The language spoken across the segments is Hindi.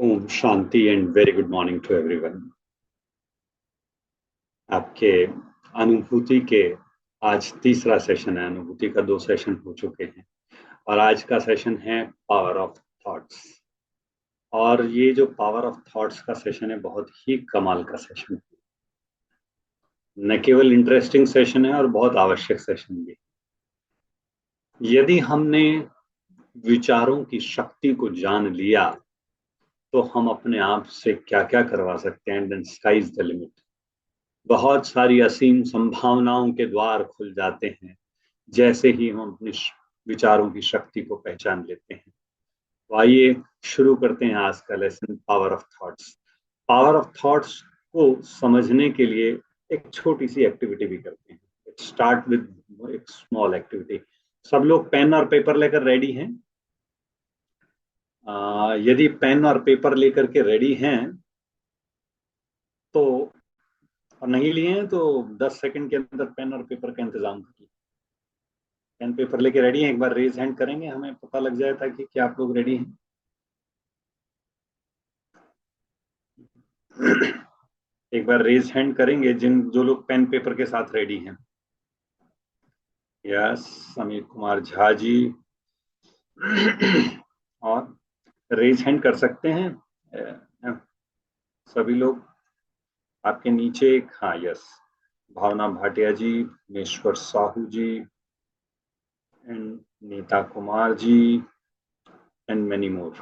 ओम शांति and very good morning to everyone. आपके अनुभूति के आज तीसरा सेशन है। अनुभूति का दो सेशन हो चुके हैं और आज का सेशन है पावर ऑफ थॉट्स। और ये जो पावर ऑफ थॉट्स का सेशन है बहुत ही कमाल का सेशन है। न केवल इंटरेस्टिंग सेशन है और बहुत आवश्यक सेशन भी। यदि हमने विचारों की शक्ति को जान लिया तो हम अपने आप से क्या क्या करवा सकते हैं। And sky is the limit. बहुत सारी असीम संभावनाओं के द्वार खुल जाते हैं जैसे ही हम अपने विचारों की शक्ति को पहचान लेते हैं। तो आइए शुरू करते हैं आज का lesson, power of thoughts. Power of thoughts को समझने के लिए एक छोटी सी एक्टिविटी भी करते हैं। स्टार्ट विद एक स्मॉल एक्टिविटी। सब लोग पेन और पेपर लेकर रेडी हैं? यदि पेन और पेपर लेकर के रेडी हैं तो, और नहीं लिए हैं तो 10 सेकंड के अंदर पेन और पेपर का इंतजाम करिए। पेन पेपर लेके रेडी हैं? एक बार रेज हैंड करेंगे, हमें पता लग जाए था कि क्या आप लोग रेडी हैं। एक बार रेज हैंड करेंगे जिन जो लोग पेन पेपर के साथ रेडी हैं। यस, अमित कुमार झा जी। और रेज हैंड कर सकते हैं सभी लोग। आपके नीचे एक, हाँ yes, Bhavna Bhatia ji, Meshwar Sahu ji, and Neeta Kumar ji, and many more.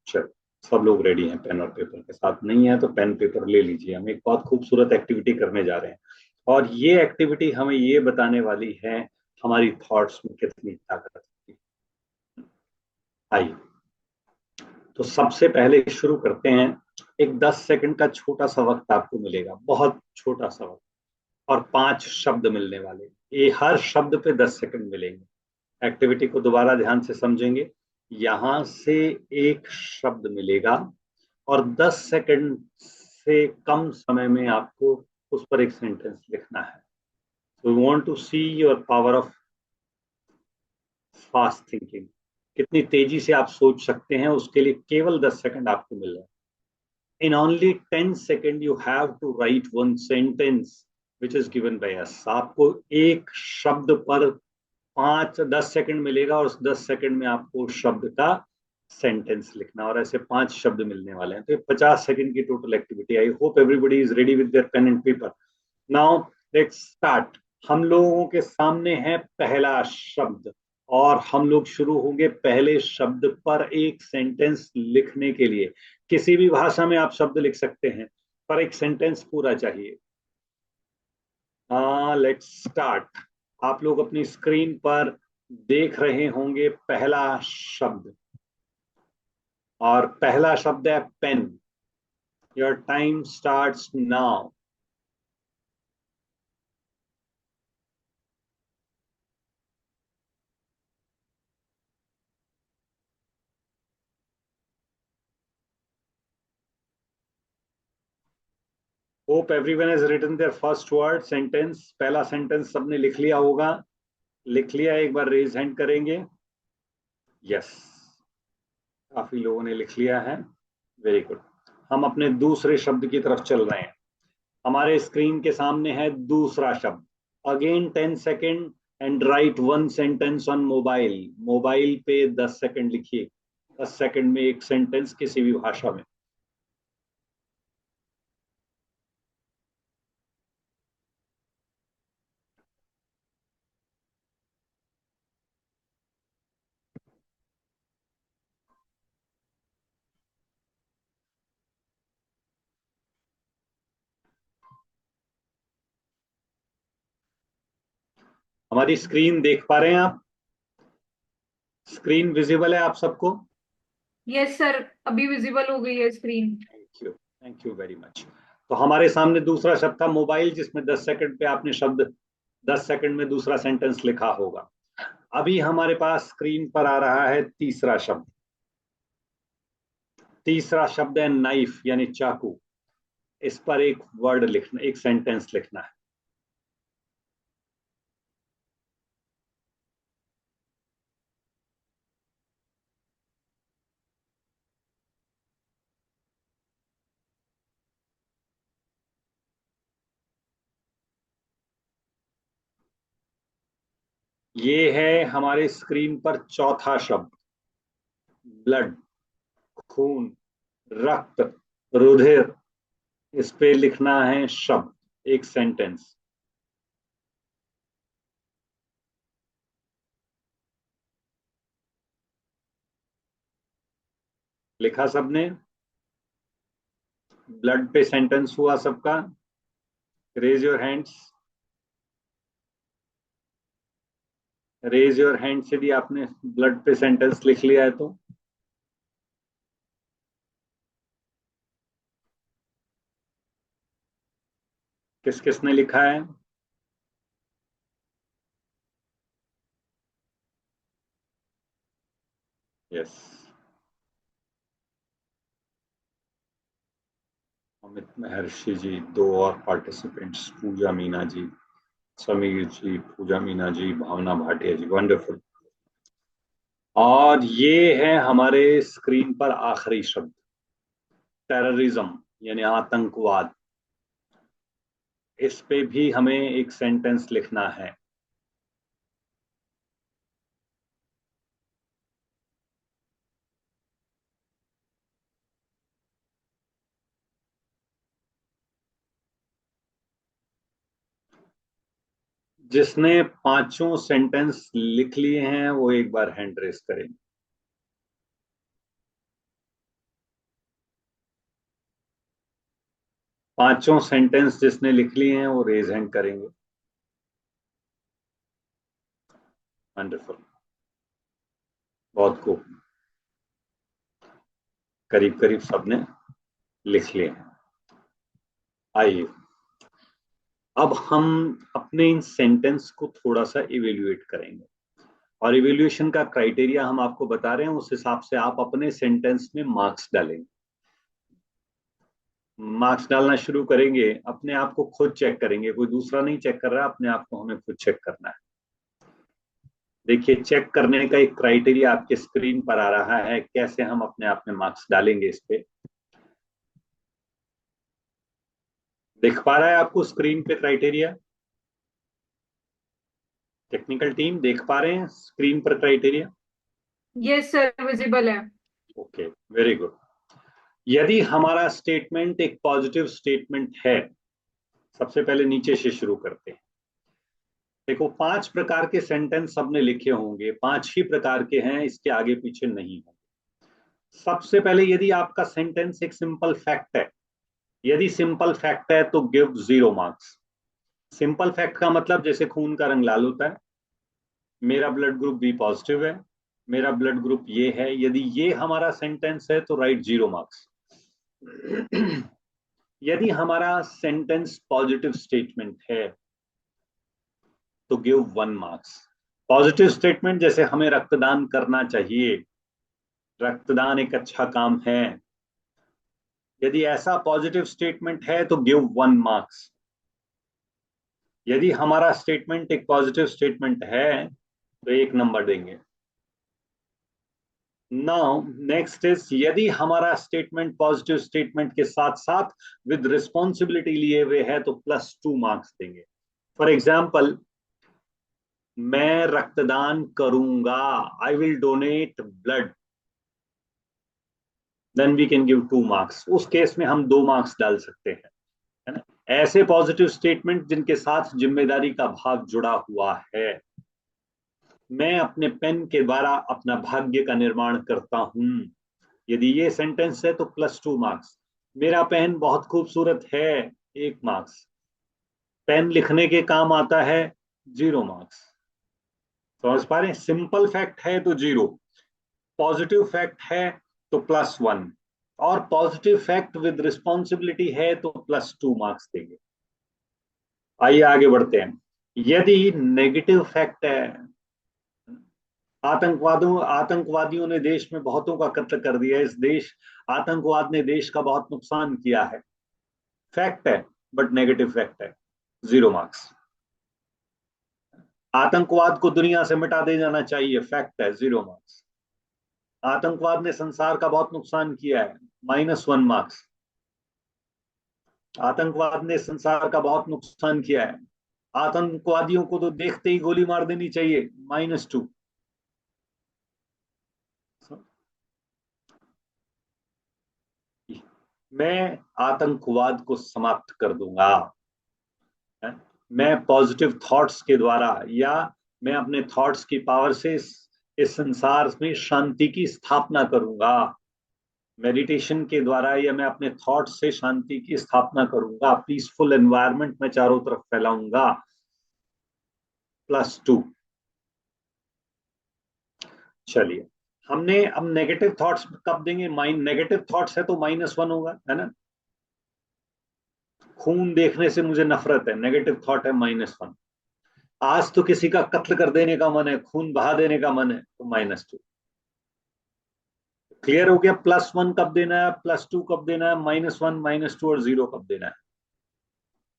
चलो, सब लोग रेडी हैं पेन और पेपर के साथ। नहीं है तो पेन पेपर ले लीजिए। हम एक बहुत खूबसूरत एक्टिविटी करने जा रहे हैं और ये एक्टिविटी हमें ये बताने वाली है हमारी थॉट्स में कितनी ताकत होती है। आइए, तो सबसे पहले शुरू करते हैं। एक 10 सेकंड का छोटा सा वक्त आपको मिलेगा, बहुत छोटा सा वक्त, और 5 शब्द मिलने वाले। ये हर शब्द पे 10 सेकंड मिलेंगे। एक्टिविटी को दोबारा ध्यान से समझेंगे। यहां से एक शब्द मिलेगा और 10 सेकंड से कम समय में आपको उस पर एक सेंटेंस लिखना है। So we want to see your power of fast thinking. कितनी तेजी से आप सोच सकते हैं, उसके लिए केवल 10 सेकंड आपको मिल रहा है। In only 10 second you have to write one sentence which is given by us. आपको एक शब्द पर 5-10 सेकंड मिलेगा और उस 10 सेकंड में आपको उस शब्द का सेंटेंस लिखना, और ऐसे 5 शब्द मिलने वाले हैं। तो ये 50 सेकंड की total activity. I hope everybody is ready with their pen and paper. Now let's start. हम लोगों के सामने है पहला शब्द और हम लोग शुरू होंगे पहले शब्द पर एक सेंटेंस लिखने के लिए। किसी भी भाषा में आप शब्द लिख सकते हैं पर एक सेंटेंस पूरा चाहिए। Let's start. आप लोग अपनी स्क्रीन पर देख रहे होंगे पहला शब्द, और पहला शब्द है pen. Your time starts now. Hope everyone has written their first word sentence. पहला सेंटेंस सबने लिख लिया होगा। लिख लिया? एक बार रेज हैंड करेंगे। यस, काफी लोगों ने लिख लिया है। Very good. हम अपने दूसरे शब्द की तरफ चल रहे हैं। हमारे स्क्रीन के सामने है दूसरा शब्द। Again 10 second and right one sentence on mobile. Mobile पे 10 सेकेंड लिखिए। 10 सेकेंड में एक सेंटेंस किसी भी भाषा में। हमारी स्क्रीन देख पा रहे हैं आप? स्क्रीन विजिबल है आप सबको? यस सर, अभी विजिबल हो गई है screen. Thank you very much. तो हमारे सामने दूसरा शब्द था मोबाइल, जिसमें 10 सेकंड पे आपने शब्द 10 सेकंड में दूसरा सेंटेंस लिखा होगा। अभी हमारे पास स्क्रीन पर आ रहा है तीसरा शब्द। तीसरा शब्द है नाइफ, यानी चाकू। इस पर एक वर्ड लिखना, एक सेंटेंस लिखना है। ये है हमारे स्क्रीन पर चौथा शब्द, ब्लड, खून, रक्त, रुधिर। इस पे लिखना है शब्द, एक सेंटेंस। लिखा सबने? ब्लड पे सेंटेंस हुआ सबका? Raise your hands. Raise your hands यदि आपने ब्लड पे सेंटेंस लिख लिया है तो। किस किसने लिखा है? यस। अमित महर्षि जी, दो और पार्टिसिपेंट्स, पूजा मीना जी, समीर जी, पूजा मीना जी, भावना भाटिया जी। वंडरफुल। और ये है हमारे स्क्रीन पर आखिरी शब्द, टेररिज्म, यानी आतंकवाद। इस पे भी हमें एक सेंटेंस लिखना है। जिसने पांचों सेंटेंस लिख लिए हैं वो एक बार हैंड रेस करें। पांचों सेंटेंस जिसने लिख लिए हैं वो रेज हैंड करेंगे। वंडरफुल। बहुत खूब। करीब करीब सबने लिख लिए हैं। आइए, अब हम अपने इन सेंटेंस को थोड़ा सा इवेल्युएट करेंगे, और इवेल्युएशन का क्राइटेरिया हम आपको बता रहे हैं, उस हिसाब से आप अपने सेंटेंस में मार्क्स डालेंगे। मार्क्स डालना शुरू करेंगे, अपने आप को खुद चेक करेंगे, कोई दूसरा नहीं चेक कर रहा, अपने आप को हमें खुद चेक करना है। देखिए, चेक करने का एक क्राइटेरिया आपके स्क्रीन पर आ रहा है, कैसे हम अपने आप में मार्क्स डालेंगे इस पे। देख पा रहा है आपको स्क्रीन पे क्राइटेरिया? टेक्निकल टीम देख पा रहे हैं स्क्रीन पर क्राइटेरिया? यस सर, विजिबल है। Okay, very good. यदि हमारा स्टेटमेंट एक पॉजिटिव स्टेटमेंट है, सबसे पहले नीचे से शुरू करते हैं। देखो, 5 प्रकार के सेंटेंस सबने लिखे होंगे, 5 ही प्रकार के हैं, इसके आगे पीछे नहीं होंगे। सबसे पहले, यदि आपका सेंटेंस एक सिंपल फैक्ट है, यदि सिंपल फैक्ट है तो गिव 0 मार्क्स। सिंपल फैक्ट का मतलब, जैसे खून का रंग लाल होता है, मेरा ब्लड ग्रुप बी पॉजिटिव है, मेरा ब्लड ग्रुप ये है, यदि ये हमारा सेंटेंस है तो राइट 0 मार्क्स। यदि हमारा सेंटेंस पॉजिटिव स्टेटमेंट है तो गिव 1 मार्क्स। पॉजिटिव स्टेटमेंट, जैसे हमें रक्तदान करना चाहिए, रक्तदान एक अच्छा काम है, यदि ऐसा पॉजिटिव स्टेटमेंट है तो गिव 1 मार्क्स। यदि हमारा स्टेटमेंट एक पॉजिटिव स्टेटमेंट है तो 1 नंबर देंगे। नाउ नेक्स्ट इज, यदि हमारा स्टेटमेंट पॉजिटिव स्टेटमेंट के साथ साथ विद रिस्पॉन्सिबिलिटी लिए हुए है तो +2 मार्क्स देंगे। फॉर एग्जाम्पल, मैं रक्तदान करूंगा, I will donate blood, then we can give 2 marks. उस केस में हम 2 मार्क्स डाल सकते हैं, है ना। ऐसे पॉजिटिव स्टेटमेंट जिनके साथ जिम्मेदारी का भाव जुड़ा हुआ है, मैं अपने पेन के द्वारा अपना भाग्य का निर्माण करता हूं, यदि ये सेंटेंस है तो +2 मार्क्स। मेरा पेन बहुत खूबसूरत है, 1 मार्क्स। पेन लिखने के काम आता है, 0 मार्क्स। समझ पा रहे हैं? सिंपल फैक्ट है तो 0, पॉजिटिव फैक्ट है तो +1, और पॉजिटिव फैक्ट विद रिस्पॉन्सिबिलिटी है तो +2 मार्क्स देंगे। आइए आगे बढ़ते हैं। यदि नेगेटिव फैक्ट है, आतंकवादियों ने देश में बहुतों का कत्ल कर दिया, इस देश आतंकवाद ने देश का बहुत नुकसान किया है, फैक्ट है, बट नेगेटिव फैक्ट है, 0 मार्क्स। आतंकवाद को दुनिया से मिटा दे जाना चाहिए, फैक्ट है, 0 मार्क्स। आतंकवाद ने संसार का बहुत नुकसान किया है, -1 मार्क्स। आतंकवाद ने संसार का बहुत नुकसान किया है, आतंकवादियों को तो देखते ही गोली मार देनी चाहिए, -2। मैं आतंकवाद को समाप्त कर दूंगा, मैं पॉजिटिव थॉट्स के द्वारा, या मैं अपने थॉट्स की पावर से इस संसार में शांति की स्थापना करूंगा। मेडिटेशन के द्वारा या मैं अपने थॉट्स से शांति की स्थापना करूंगा, पीसफुल एनवायरनमेंट में चारों तरफ फैलाऊंगा, +2। चलिए, हमने अब नेगेटिव थॉट्स कब देंगे? नेगेटिव थॉट्स है तो -1 होगा, है ना। खून देखने से मुझे नफरत है, नेगेटिव थॉट है, -1। आज तो किसी का कत्ल कर देने का मन है, खून बहा देने का मन है, तो -2। क्लियर हो गया? +1 कब देना है, +2 कब देना है, -1, -2 और 0 कब देना है।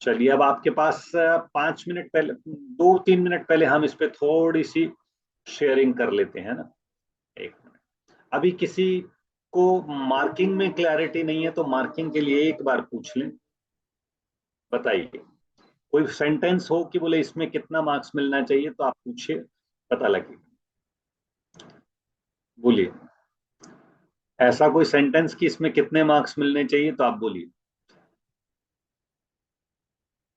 चलिए, अब आपके पास 5 मिनट पहले, 2-3 मिनट पहले हम इस पे थोड़ी सी शेयरिंग कर लेते हैं ना। 1 मिनट। अभी किसी को मार्किंग में क्लैरिटी नहीं है तो मार्किंग के लिए एक बार पूछ लें। बताइए, कोई सेंटेंस हो कि बोले इसमें कितना मार्क्स मिलना चाहिए, तो आप पूछिए, पता लगे। बोलिए, ऐसा कोई सेंटेंस कि इसमें कितने मार्क्स मिलने चाहिए, तो आप बोलिए।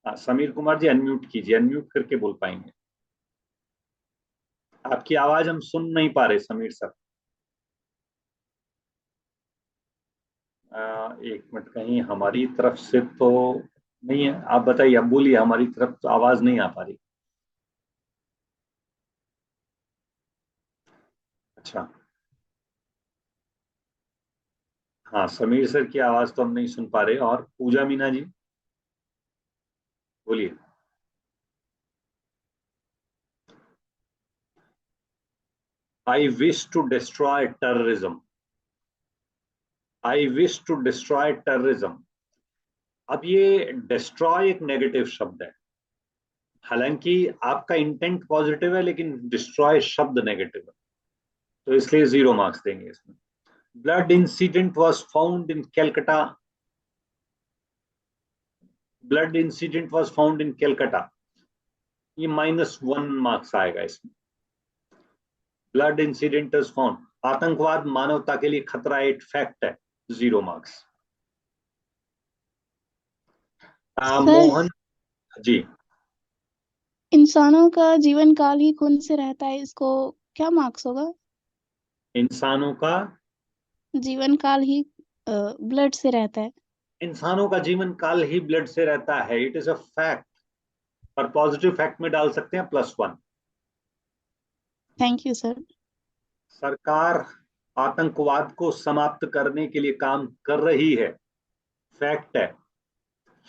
हाँ, समीर कुमार जी अनम्यूट कीजिए, अनम्यूट करके बोल पाएंगे। आपकी आवाज हम सुन नहीं पा रहे समीर सर। 1 मिनट, कहीं हमारी तरफ से तो नहीं है। आप बताइए, आप बोलिए, हमारी तरफ तो आवाज नहीं आ पा रही। अच्छा, हाँ, समीर सर की आवाज तो हम नहीं सुन पा रहे। और पूजा मीना जी, बोलिए। I wish to destroy terrorism. I wish to destroy terrorism. अब ये डिस्ट्रॉय एक नेगेटिव शब्द है, हालांकि आपका इंटेंट पॉजिटिव है, लेकिन डिस्ट्रॉय शब्द नेगेटिव है, तो इसलिए 0 मार्क्स देंगे इसमें। Blood incident was found in Calcutta. Blood incident was found in Calcutta, ये -1 मार्क्स आएगा इसमें। Blood incident is found. आतंकवाद मानवता के लिए खतरा, एक फैक्ट है, 0 मार्क्स। सर, मोहन जी। इंसानों का जीवन काल ही खून से रहता है, इसको क्या मार्क्स होगा? इंसानों का जीवन काल ही ब्लड से रहता है। इंसानों का जीवन काल ही ब्लड से रहता है, इट इज अ फैक्ट। और पॉजिटिव फैक्ट में डाल सकते हैं +1। Thank you sir. सरकार आतंकवाद को समाप्त करने के लिए काम कर रही है, फैक्ट है।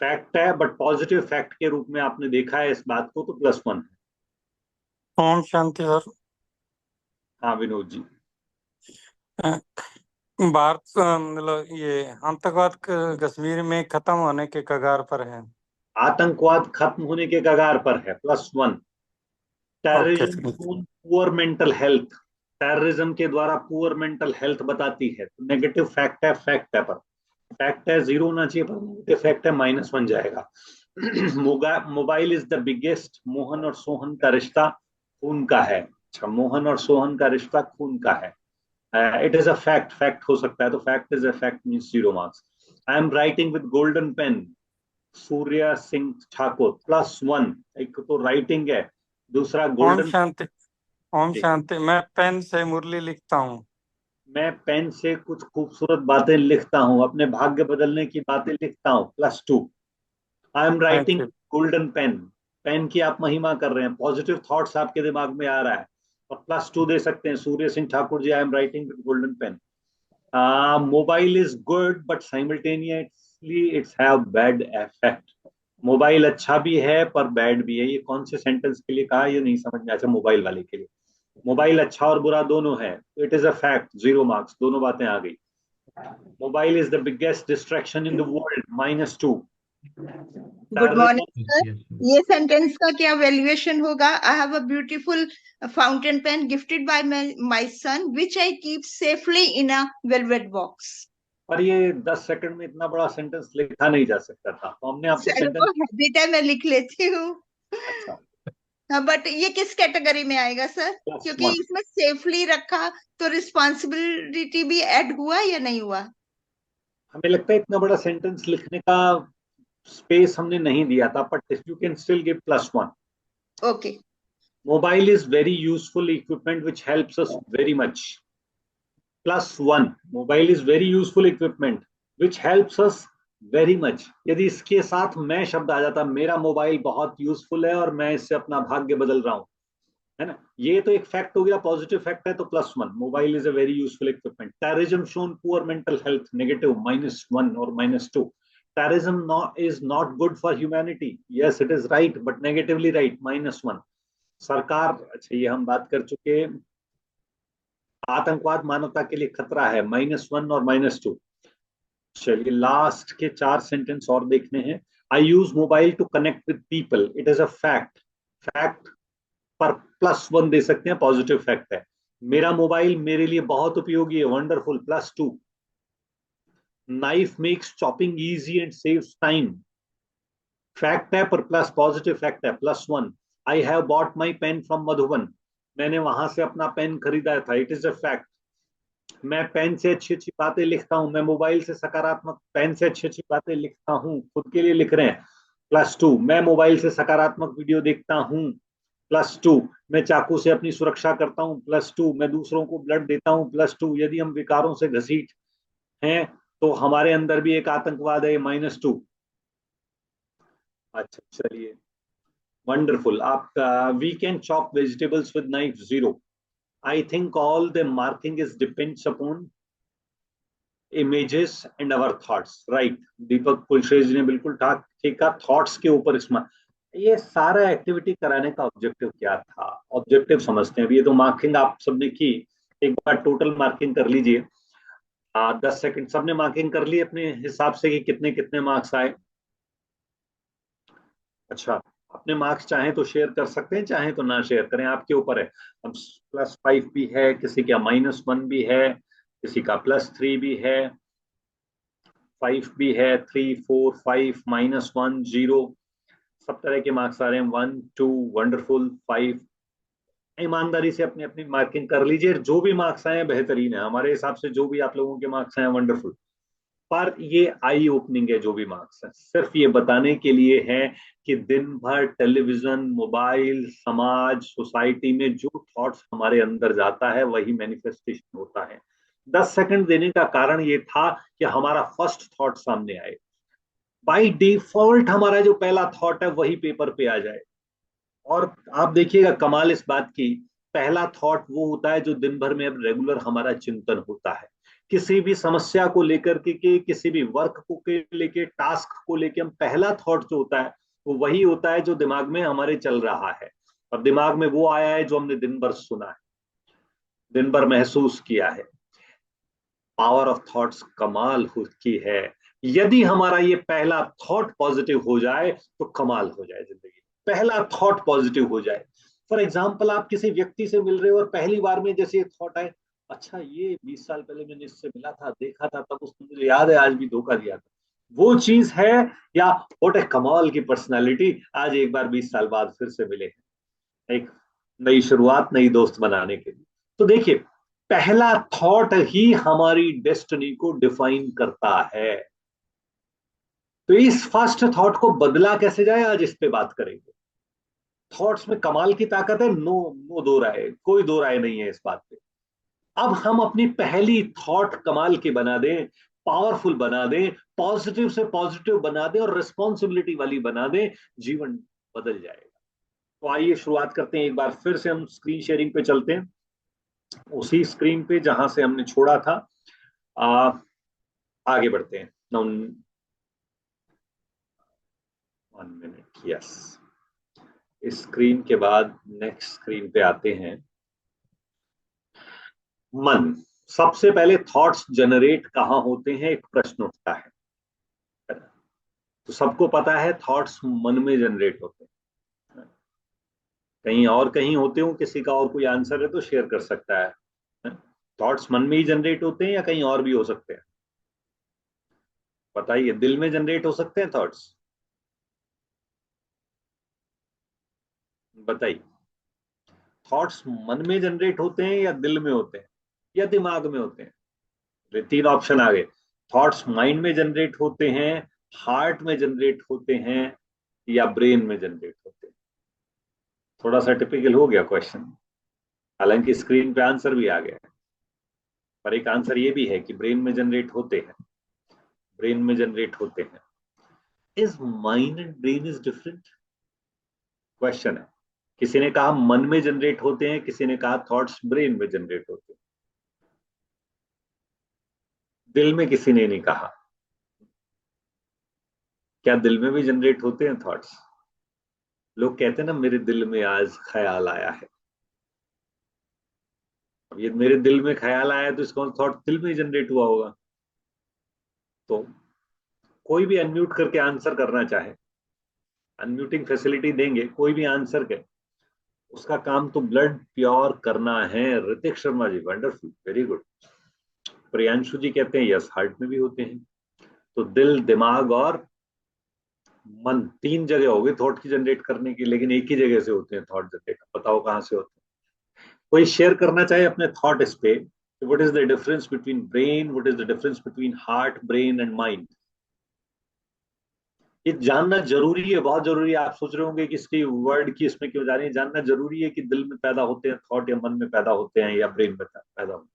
फैक्ट है, बट पॉजिटिव फैक्ट के रूप में आपने देखा है इस बात को, तो +1 है। ओम शांति सर। हाँ विनोद जी। भारत मतलब ये आतंकवाद कश्मीर में खत्म होने के कगार पर है। आतंकवाद खत्म होने के कगार पर है, +1। Okay terrorism sir. Poor mental health, terrorism के द्वारा पुअर मेंटल हेल्थ बताती है, तो नेगेटिव फैक्ट है, फैक्ट है, पर फैक्ट है 0 होना चाहिए, पर नेगेटिव फैक्ट है, -1 जाएगा। Mobile is the biggest. Mohan और सोहन का रिश्ता खून का है। अच्छा, मोहन और सोहन का रिश्ता खून का है। It is a fact, fact हो सकता है, तो fact is a fact means 0 marks. I am writing with golden pen, Surya Singh Thakur, +1। एक तो राइटिंग है, दूसरा ओम गोल्डन। शांति। ओम शांति। मैं पेन से मुरली लिखता हूँ। मैं पेन से कुछ खूबसूरत बातें लिखता हूँ, अपने भाग्य बदलने की बातें लिखता हूँ, +2। I am thank writing you. Golden pen. Pen की आप महिमा कर रहे हैं, पॉजिटिव थॉट्स आपके दिमाग में आ रहा है, और +2 दे सकते हैं। Surya Singh Thakur ji, I am writing with golden pen. Mobile is good but simultaneously it's have bad effect. Mobile अच्छा भी है पर बैड भी है, ये कौन से सेंटेंस के लिए कहा, ये नहीं समझ में। अच्छा, मोबाइल वाले के लिए। मोबाइल अच्छा और बुरा दोनों है, it is a fact, 0 marks, दोनों बातें आ गई। Mobile is the biggest distraction in the world, -2। Good morning terrorism, sir. ये सेंटेंस का क्या वैल्यूएशन होगा? I have a beautiful fountain pen gifted by my son which I keep safely in a velvet box. पर ये 10 सेकंड में इतना बड़ा सेंटेंस लिखा नहीं जा सकता था, तो हमने आपको सर सेंटेंस। वो हैबिट है, मैं लिख लेती हूँ। अच्छा, बट ये किस कैटेगरी में आएगा सर? क्योंकि +1। इसमें सेफली रखा, तो रिस्पॉन्सिबिलिटी भी ऐड हुआ या नहीं हुआ? हमें लगता है इतना बड़ा सेंटेंस लिखने का स्पेस हमने नहीं दिया था, but you can still give +1। Okay. Mobile is very useful equipment which helps us very much. +1, mobile is very useful equipment which helps us very much। यदि इसके साथ मैं शब्द आ जाता, मेरा मोबाइल बहुत यूजफुल है और मैं इससे अपना भाग्य बदल रहा हूं, है ना, ये तो एक फैक्ट हो गया, पॉजिटिव फैक्ट है, तो +1। Mobile is a very useful equipment. Terrorism shown poor mental health, negative, -1 और -2। Terrorism is not good for humanity, yes it is right, but negatively right, -1। सरकार, अच्छा ये हम बात कर चुके। आतंकवाद मानवता के लिए खतरा है, -1 और -2। चलिए लास्ट के 4 सेंटेंस और देखने हैं। I use mobile to connect with people, it is a fact. Fact पर +1 दे सकते हैं, पॉजिटिव फैक्ट है। मेरा मोबाइल मेरे लिए बहुत उपयोगी है, wonderful, +2। Knife makes chopping easy and saves time, fact है पर प्लस पॉजिटिव फैक्ट है, +1। I have bought my pen from Madhuban, मैंने वहां से अपना पेन खरीदा था, इट इज अ फैक्ट। मैं पेन से अच्छी अच्छी बातें लिखता हूं, मैं मोबाइल से सकारात्मक, पेन से अच्छी अच्छी बातें लिखता हूं, खुद के लिए लिख रहे हैं, +2। मैं मोबाइल से सकारात्मक वीडियो देखता हूं, +2। मैं चाकू से अपनी सुरक्षा करता हूं, +2। मैं दूसरों को ब्लड देता हूं, +2। यदि हम विकारों से घसीट हैं तो हमारे अंदर भी एक आतंकवाद है, -2। अच्छा चलिए, वंडरफुल। आपका we can chop vegetables with knife, 0। I think all the marking is depends upon images and our thoughts, right. Deepak Kulshreshtha ji ने बिल्कुल ठीक कहा, थॉट्स के ऊपर इसमें ये सारा एक्टिविटी कराने का ऑब्जेक्टिव क्या था, ऑब्जेक्टिव समझते हैं। अभी ये तो मार्किंग आप सबने की, एक बार टोटल मार्किंग कर लीजिए। 10 सेकंड सबने मार्किंग कर ली अपने हिसाब से कि कितने कितने मार्क्स आए। अच्छा, अपने मार्क्स चाहें तो शेयर कर सकते हैं, चाहें तो ना शेयर करें, आपके ऊपर है। अब +5 भी है, किसी का -1 भी है, किसी का +3 भी है, 5 भी है, 3, 4, 5, -1, 0, सब तरह के मार्क्स आ रहे हैं। 1, 2, वंडरफुल, 5। ईमानदारी से अपनी अपनी मार्किंग कर लीजिए, जो भी मार्क्स आए हैं बेहतरीन है हमारे हिसाब से, जो भी आप लोगों के मार्क्स आए हैं वंडरफुल। पर ये आई ओपनिंग है, जो भी मार्क्स है सिर्फ ये बताने के लिए है कि दिन भर टेलीविजन, मोबाइल, समाज, सोसाइटी में जो थॉट्स हमारे अंदर जाता है वही मैनिफेस्टेशन होता है। 10 सेकंड देने का कारण ये था कि हमारा फर्स्ट थॉट सामने आए, बाय डिफॉल्ट हमारा जो पहला थॉट है वही पेपर पे आ जाए। और आप देखिएगा कमाल इस बात की, पहला थॉट वो होता है जो दिन भर में अब रेगुलर हमारा चिंतन होता है। किसी भी समस्या को लेकर के किसी भी वर्क को के लेके, टास्क को लेके, हम पहला थॉट जो होता है वो वही होता है जो दिमाग में हमारे चल रहा है। अब दिमाग में वो आया है जो हमने दिन भर सुना है, दिन भर महसूस किया है। पावर ऑफ थॉट्स कमाल की है। यदि हमारा ये पहला थॉट पॉजिटिव हो जाए तो कमाल हो जाए जिंदगी। पहला थॉट पॉजिटिव हो जाए। फॉर एग्जाम्पल, आप किसी व्यक्ति से मिल रहे हो और पहली बार में जैसे ये थॉट आए, अच्छा ये 20 साल पहले मैंने इससे मिला था, देखा था, तब उसने मुझे याद है आज भी धोखा दिया था, वो चीज है। या व्हाट ए कमाल की पर्सनालिटी, आज एक बार 20 साल बाद फिर से मिले, एक नई शुरुआत, नई दोस्त बनाने के लिए। तो देखिए, पहला थॉट ही हमारी डेस्टिनी को डिफाइन करता है। तो इस फर्स्ट थॉट को बदला कैसे जाए, आज इस पे बात करेंगे। थॉट्स में कमाल की ताकत है, नो नो दो राय, कोई दो राय नहीं है इस बात पे। अब हम अपनी पहली थॉट कमाल की बना दें, पावरफुल बना दें, पॉजिटिव से पॉजिटिव बना दें और रिस्पॉन्सिबिलिटी वाली बना दें, जीवन बदल जाएगा। तो आइए शुरुआत करते हैं, एक बार फिर से हम स्क्रीन शेयरिंग पे चलते हैं, उसी स्क्रीन पे जहां से हमने छोड़ा था। आ, आगे बढ़ते हैं। 1 मिनट, यस। इस स्क्रीन के बाद नेक्स्ट स्क्रीन पे आते हैं। मन, सबसे पहले थॉट्स जनरेट कहाँ होते हैं, एक प्रश्न उठता है। तो सबको पता है थॉट्स मन में जनरेट होते हैं, कहीं और कहीं होते हो, किसी का और कोई आंसर है तो शेयर कर सकता है। थॉट्स मन में ही जनरेट होते हैं या कहीं और भी हो सकते हैं, बताइए। दिल में जनरेट हो सकते हैं थॉट्स? बताइए, थॉट्स मन में जनरेट होते हैं या दिल में होते हैं या दिमाग में होते हैं? ये 3 ऑप्शन आ गए। थॉट्स माइंड में जनरेट होते हैं, हार्ट में जनरेट होते हैं, या ब्रेन में जनरेट होते हैं? थोड़ा सा टिपिकल हो गया क्वेश्चन, हालांकि स्क्रीन पे आंसर भी आ गया है, पर एक आंसर ये भी है कि ब्रेन में जनरेट होते हैं, ब्रेन में जनरेट होते हैं। Is mind and brain is different? Question है। किसी ने कहा मन में जनरेट होते हैं, किसी ने कहा थॉट्स ब्रेन में जनरेट होते हैं। दिल में किसी ने नहीं कहा। क्या दिल में भी जनरेट होते हैं थॉट्स? लोग कहते हैं ना, मेरे दिल में आज ख्याल आया है। अब ये मेरे दिल में ख्याल आया तो इसका थॉट दिल में जनरेट हुआ होगा। तो कोई भी अनम्यूट करके आंसर करना चाहे, अनम्यूटिंग फैसिलिटी देंगे, कोई भी आंसर के, उसका काम तो ब्लड प्योर करना है। Hrithik Sharma ji, wonderful, very good. Priyanshu जी कहते हैं यस, हार्ट में भी होते हैं। तो दिल, दिमाग और मन 3 जगह हो गई थॉट की जनरेट करने की, लेकिन एक ही जगह से होते हैं थॉट जनरेट। बताओ कहां से होते हैं? कोई शेयर करना चाहे अपने थॉट इस पे, what is the difference between brain, what is the difference between heart, brain and mind? ये जानना जरूरी है, बहुत जरूरी है। आप सोच रहे होंगे कि इसकी वर्ड की इसमें क्यों जा रही है। जानना जरूरी है कि दिल में पैदा होते हैं थॉट, या मन में पैदा होते हैं, या ब्रेन में पैदा होते हैं?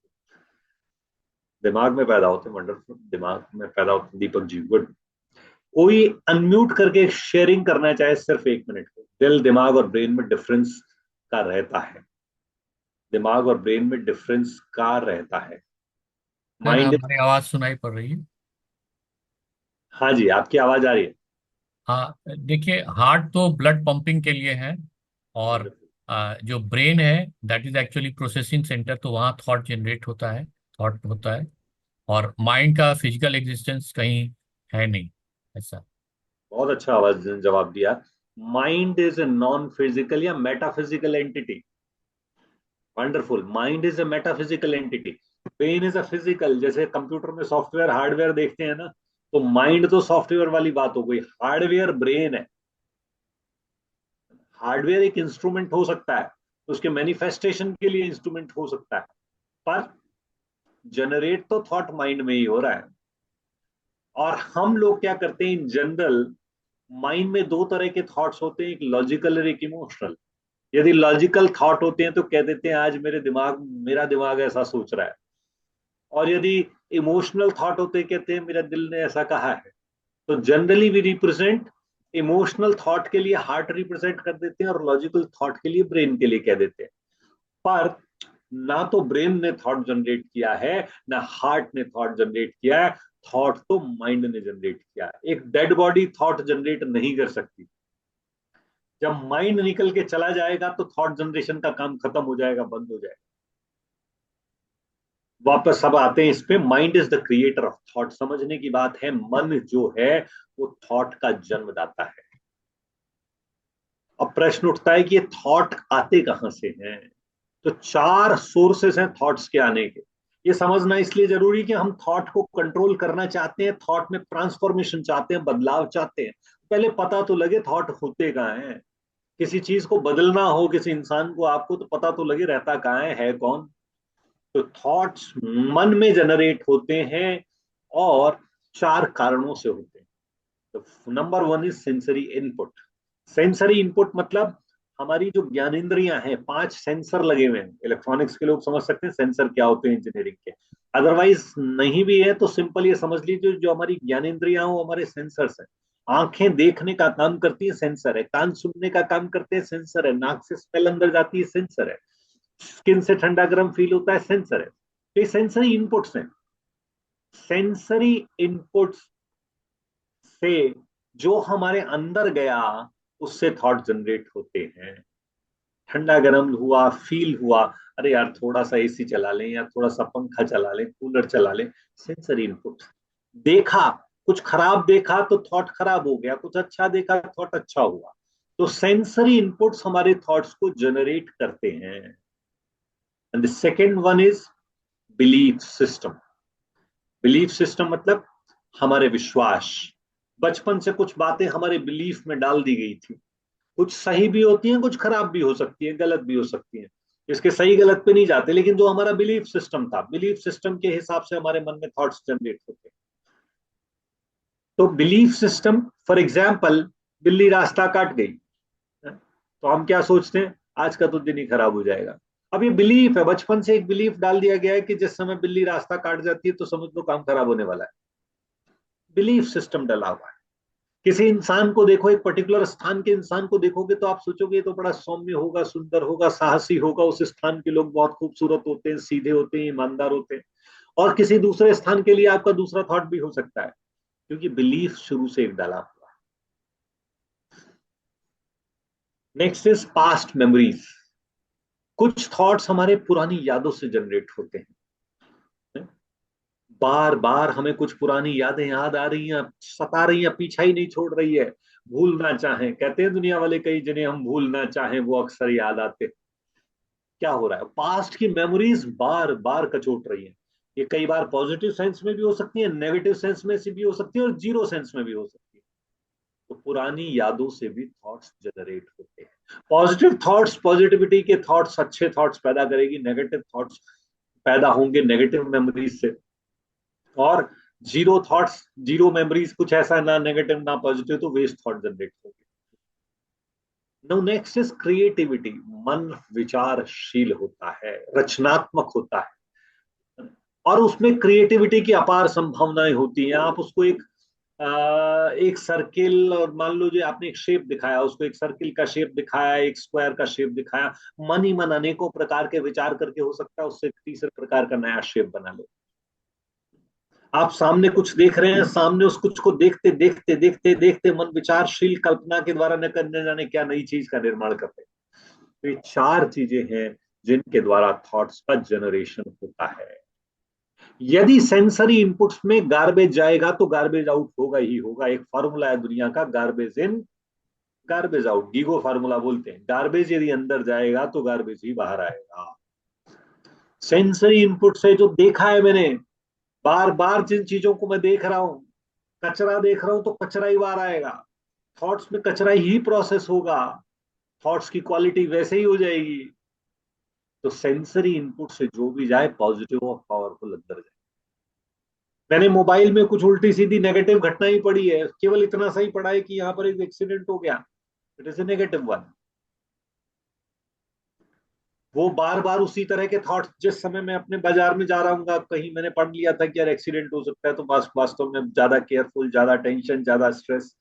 दिमाग में पैदा होते हैं। वंडरफुल, दिमाग में पैदा होते हैं। दीपक जी, गुड। कोई अनम्यूट करके शेयरिंग करना चाहे सिर्फ 1 मिनट को, दिल, दिमाग और ब्रेन में डिफरेंस का रहता है, दिमाग और ब्रेन में डिफरेंस का रहता है। सर माइंड, हमारी आवाज सुनाई पड़ रही है? हाँ जी, आपकी आवाज आ रही है। हाँ, देखिए हार्ट तो ब्लड पंपिंग के लिए है, और जो ब्रेन है that is actually processing centre, तो वहाँ थॉट जनरेट होता है, थॉट होता है। और माइंड का फिजिकल एग्जिस्टेंस कहीं है नहीं ऐसा। बहुत अच्छा आवाज जवाब दिया। Mind is a non physical या metaphysical entity? Wonderful, mind is a metaphysical entity, brain is a physical. जैसे कंप्यूटर में सॉफ्टवेयर हार्डवेयर देखते हैं ना, तो माइंड तो सॉफ्टवेयर वाली बात हो गई, हार्डवेयर ब्रेन है। हार्डवेयर एक इंस्ट्रूमेंट हो सकता है, तो उसके मैनिफेस्टेशन के लिए इंस्ट्रूमेंट हो सकता है, पर जनरेट तो थॉट माइंड में ही हो रहा है। और हम लोग क्या करते हैं इन जनरल, माइंड में 2 तरह के थॉट्स होते हैं, एक लॉजिकल और एक इमोशनल। यदि लॉजिकल थॉट होते हैं तो कह देते हैं आज मेरा दिमाग ऐसा सोच रहा है। और यदि इमोशनल थॉट होते कहते हैं मेरा दिल ने ऐसा कहा है। तो generally we represent emotional thought के लिए हार्ट रिप्रेजेंट कर देते हैं, और लॉजिकल थॉट के लिए ब्रेन के लिए कह देते हैं। पर ना तो ब्रेन ने थॉट जनरेट किया है, ना हार्ट ने थॉट जनरेट किया है। थॉट तो माइंड ने जनरेट किया है। एक डेड बॉडी थॉट जनरेट नहीं कर सकती। जब माइंड निकल के चला जाएगा तो थॉट जनरेशन का काम खत्म हो जाएगा, बंद हो जाएगा। वापस सब आते हैं इस पे, mind is the creator of thought. समझने की बात है, मन जो है वो थॉट का जन्मदाता है। अब प्रश्न उठता है कि ये थॉट आते कहां से हैं? तो 4 सोर्सेस हैं थॉट्स के आने के। ये समझना इसलिए जरूरी कि हम थॉट को कंट्रोल करना चाहते हैं, थॉट में ट्रांसफॉर्मेशन चाहते हैं, बदलाव चाहते हैं। पहले पता तो लगे थॉट होते कहाँ हैं। किसी चीज को बदलना हो, किसी इंसान को, आपको तो पता तो लगे रहता कहाँ है कौन। तो थॉट्स मन में जनरेट होते हैं, और 4 कारणों से होते हैं। तो number 1 is sensory input. Sensory input मतलब हमारी जो ज्ञानेंद्रियां हैं, 5 सेंसर लगे हुए हैं। इलेक्ट्रॉनिक्स के लोग समझ सकते हैं सेंसर क्या होते हैं इंजीनियरिंग के। अदरवाइज नहीं भी है तो सिंपल ये समझ लीजिए, जो हमारी ज्ञानेंद्रियां वो हमारे सेंसर्स हैं। आंखें देखने का काम करती है, सेंसर है। कान सुनने का काम करते हैं, सेंसर है। नाक से स्मेल अंदर जाती है, सेंसर है। स्किन से ठंडा गर्म फील होता है, सेंसर है। तो ये सेंसरी इनपुट्स हैं। सेंसरी इनपुट्स से जो हमारे अंदर गया उससे थॉट जनरेट होते हैं। ठंडा गर्म हुआ, फील हुआ, अरे यार थोड़ा सा एसी चला लें, या थोड़ा सा पंखा चला लें, कूलर चला लें, सेंसरी इनपुट। देखा, कुछ खराब देखा तो थॉट खराब हो गया, कुछ अच्छा देखा थॉट अच्छा हुआ। तो सेंसरी इनपुट्स हमारे थॉट्स को जनरेट करते हैं। And the second one is belief system. Belief system मतलब हमारे विश्वास। बचपन से कुछ बातें हमारे बिलीफ में डाल दी गई थी, कुछ सही भी होती हैं, कुछ खराब भी हो सकती है, गलत भी हो सकती हैं, इसके सही गलत पे नहीं जाते, लेकिन जो हमारा बिलीफ सिस्टम था, बिलीफ सिस्टम के हिसाब से हमारे मन में थॉट्स जनरेट होते हैं। तो बिलीफ सिस्टम, फॉर एग्जाम्पल, बिल्ली रास्ता काट गई, तो हम क्या सोचते हैं, आज का तो दिन ही खराब हो जाएगा। अब ये बिलीफ है, बचपन से एक बिलीफ डाल दिया गया है कि जिस समय बिल्ली रास्ता काट जाती है तो समझ लो काम खराब होने वाला है। बिलीफ सिस्टम डला हुआ है। किसी इंसान को देखो, एक पर्टिकुलर स्थान के इंसान को देखोगे तो आप सोचोगे ये तो बड़ा सौम्य होगा, सुंदर होगा, साहसी होगा, उस स्थान के लोग बहुत खूबसूरत होते हैं, सीधे होते हैं, ईमानदार होते हैं। और किसी दूसरे स्थान के लिए आपका दूसरा थॉट भी हो सकता है, क्योंकि बिलीफ शुरू से एक डाला हुआ है। Next is past memories. कुछ थॉट्स हमारे पुरानी यादों से जनरेट होते हैं। बार बार हमें कुछ पुरानी यादें याद आ रही हैं, सता रही हैं, पीछा ही नहीं छोड़ रही है। भूलना चाहें, कहते हैं दुनिया वाले, कई जिन्हें हम भूलना चाहें वो अक्सर याद आते। क्या हो रहा है, पास्ट की मेमोरीज बार बार कचोट रही है। ये कई बार पॉजिटिव सेंस में भी हो सकती है, नेगेटिव सेंस में से भी हो सकती है, और जीरो सेंस में भी हो सकती है। तो पुरानी यादों से भी थॉट्स जनरेट होते हैं। पॉजिटिव थॉट्स, पॉजिटिविटी के थॉट्स अच्छे थॉट्स पैदा करेगी, नेगेटिव थॉट्स पैदा होंगे नेगेटिव मेमोरीज से। और जीरो थॉट्स, जीरो मेमोरीज, कुछ ऐसा ना नेगेटिव ना पॉजिटिव, तो वेस्ट थॉट जनरेट होंगे। Now next is creativity. मन विचारशील होता है, रचनात्मक होता है, और उसमें क्रिएटिविटी की अपार संभावनाएं होती हैं। आप उसको एक सर्किल, और मान लो जो आपने एक शेप दिखाया, उसको एक सर्किल का शेप दिखाया, एक स्क्वायर का शेप दिखाया, मन ही मन अनेकों प्रकार के विचार करके हो सकता है उससे तीसरे प्रकार का नया शेप बना लो। आप सामने कुछ देख रहे हैं, सामने उस कुछ को देखते देखते देखते देखते मन विचारशील कल्पना के द्वारा न करने जाने क्या नई चीज का निर्माण करते हैं। तो ये चार चीजें हैं जिनके द्वारा थॉट्स का जनरेशन होता है। यदि सेंसरी इनपुट्स में गार्बेज जाएगा तो गार्बेज आउट होगा ही होगा। एक फॉर्मूला है दुनिया का, garbage in garbage out, GIGO formula बोलते हैं। गार्बेज यदि अंदर जाएगा तो गार्बेज ही बाहर आएगा। सेंसरी इनपुट से जो देखा है मैंने, बार बार जिन चीजों को मैं देख रहा हूं, कचरा देख रहा हूं तो कचरा ही बाहर आएगा। थॉट्स में कचरा ही प्रोसेस होगा, थॉट्स की क्वालिटी वैसे ही हो जाएगी। तो सेंसरी इनपुट से जो भी जाए पॉजिटिव और पावरफुल अंदर जाए। मैंने मोबाइल में कुछ उल्टी सीधी नेगेटिव घटना ही पड़ी है, केवल इतना सही पड़ा है कि यहां पर एक एक्सीडेंट हो गया, it is a negative one. वो बार बार उसी तरह के थॉट्स, जिस समय मैं अपने बाजार में जा रहा हूँ, कहीं मैंने पढ़ लिया था कि यार एक्सीडेंट हो सकता है, तो वास्तव में ज्यादा केयरफुल, ज्यादा टेंशन, ज्यादा स्ट्रेस।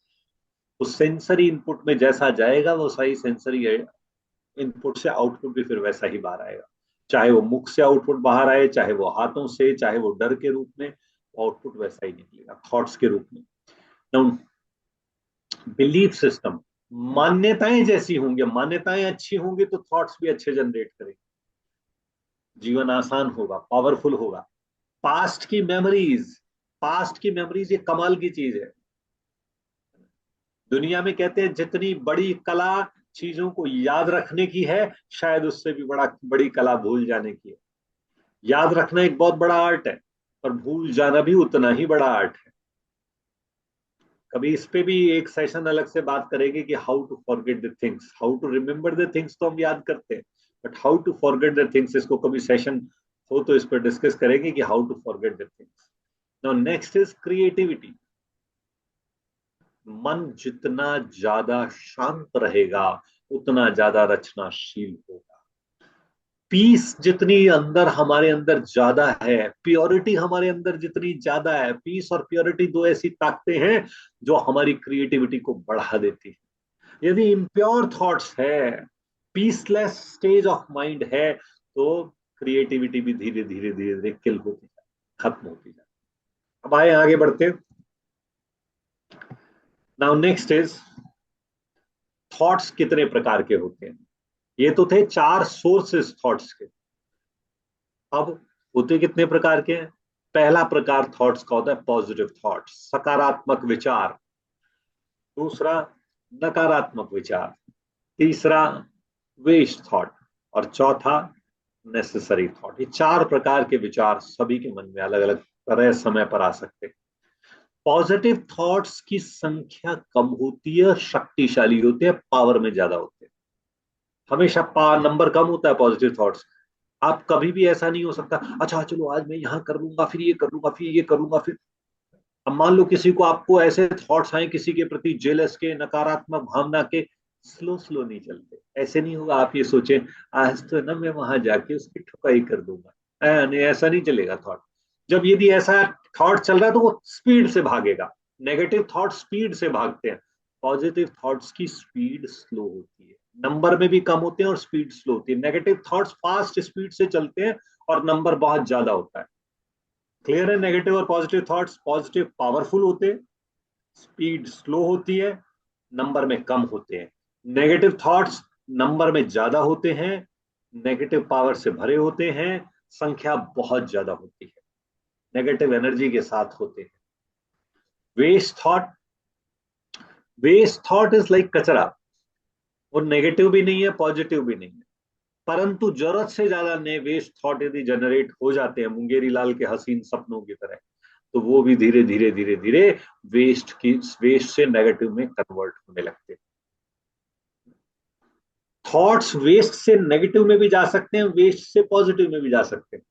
तो सेंसरी इनपुट में जैसा जाएगा वो सही सेंसरी इनपुट से आउटपुट भी फिर वैसा ही बाहर आएगा। चाहे वो मुख से आउटपुट बाहर आए, चाहे वो हाथों से, चाहे वो डर के रूप में, आउटपुट वैसा ही निकलेगा थॉट्स के रूप में। नाउ बिलीफ सिस्टम, मान्यताएं जैसी होंगी, मान्यताएं अच्छी होंगी तो थॉट्स भी अच्छे जनरेट करेंगे, जीवन आसान होगा, पावरफुल होगा। पास्ट की मेमोरीज, पास्ट की मेमोरीज ये कमाल की चीज है। दुनिया में कहते हैं जितनी बड़ी कला चीजों को याद रखने की है, शायद उससे भी बड़ी कला भूल जाने की है। याद रखना एक बहुत बड़ा आर्ट है, पर भूल जाना भी उतना ही बड़ा आर्ट है। कभी इस पे भी एक सेशन अलग से बात करेंगे कि how to forget the things. How to remember the things तो हम याद करते हैं, but how to forget the things, इसको कभी सेशन हो तो इस पर डिस्कस करेंगे कि how to forget the things. Now next is creativity. मन जितना ज्यादा शांत रहेगा उतना ज्यादा रचनाशील होगा। पीस जितनी अंदर हमारे अंदर ज्यादा है, प्योरिटी हमारे अंदर जितनी ज्यादा है, पीस और प्योरिटी दो ऐसी ताकतें हैं जो हमारी क्रिएटिविटी को बढ़ा देती है। यदि इम्प्योर थॉट्स है, पीसलेस स्टेज ऑफ माइंड है, तो क्रिएटिविटी भी धीरे धीरे धीरे धीरे किल होती जाए, खत्म होती जाए। अब आए आगे बढ़ते। नाउ नेक्स्ट इज थॉट्स कितने प्रकार के होते हैं। ये तो थे चार सोर्सेस थॉट्स के। अब होते कितने प्रकार के हैं। पहला प्रकार थॉट्स का होता है पॉजिटिव थॉट्स, सकारात्मक विचार। दूसरा नकारात्मक विचार। तीसरा वेस्ट थॉट, और चौथा नेसेसरी थॉट। ये चार प्रकार के विचार सभी के मन में अलग अलग तरह समय पर आ सकते हैं। पॉजिटिव थॉट्स की संख्या कम होती है, शक्तिशाली होते हैं, पावर में ज्यादा होते हैं। हमेशा नंबर कम होता है पॉजिटिव थॉट्स। आप कभी भी ऐसा नहीं हो सकता, अच्छा चलो आज मैं यहाँ कर लूंगा, फिर ये कर लूंगा, फिर ये कर लूंगा, फिर। अब मान लो किसी को, आपको ऐसे थॉट्स आए किसी के प्रति जेलस के, नकारात्मक भावना के, स्लो स्लो नहीं चलते। ऐसे नहीं होगा आप ये सोचे आज तो ना मैं वहां जाके उसकी ठुकाई कर दूंगा, नहीं ऐसा नहीं चलेगा थॉट। जब यदि ऐसा थॉट चल रहा है तो वो स्पीड से भागेगा। नेगेटिव थॉट स्पीड से भागते हैं, पॉजिटिव थॉट्स की स्पीड स्लो होती है, नंबर में भी कम होते हैं और स्पीड स्लो होती है। नेगेटिव थॉट्स फास्ट स्पीड से चलते हैं और नंबर बहुत ज्यादा होता है। क्लियर है? नेगेटिव और पॉजिटिव थॉट्स, पॉजिटिव पावरफुल होते हैं, स्पीड स्लो होती है, नंबर में कम होते हैं। नेगेटिव थॉट्स नंबर में ज्यादा होते हैं, नेगेटिव पावर से भरे होते हैं, संख्या बहुत ज्यादा होती है, नेगेटिव एनर्जी के साथ होते हैं। Waste thought, waste thought is like कचरा। वो नेगेटिव भी नहीं है, पॉजिटिव भी नहीं है, परंतु जरूरत से ज्यादा वेस्ट थॉट यदि जनरेट हो जाते हैं मुंगेरी लाल के हसीन सपनों की तरह, तो वो भी धीरे धीरे धीरे धीरे वेस्ट से नेगेटिव में कन्वर्ट होने लगते हैं। थॉट्स वेस्ट से नेगेटिव में भी जा सकते हैं, वेस्ट से पॉजिटिव में भी जा सकते हैं।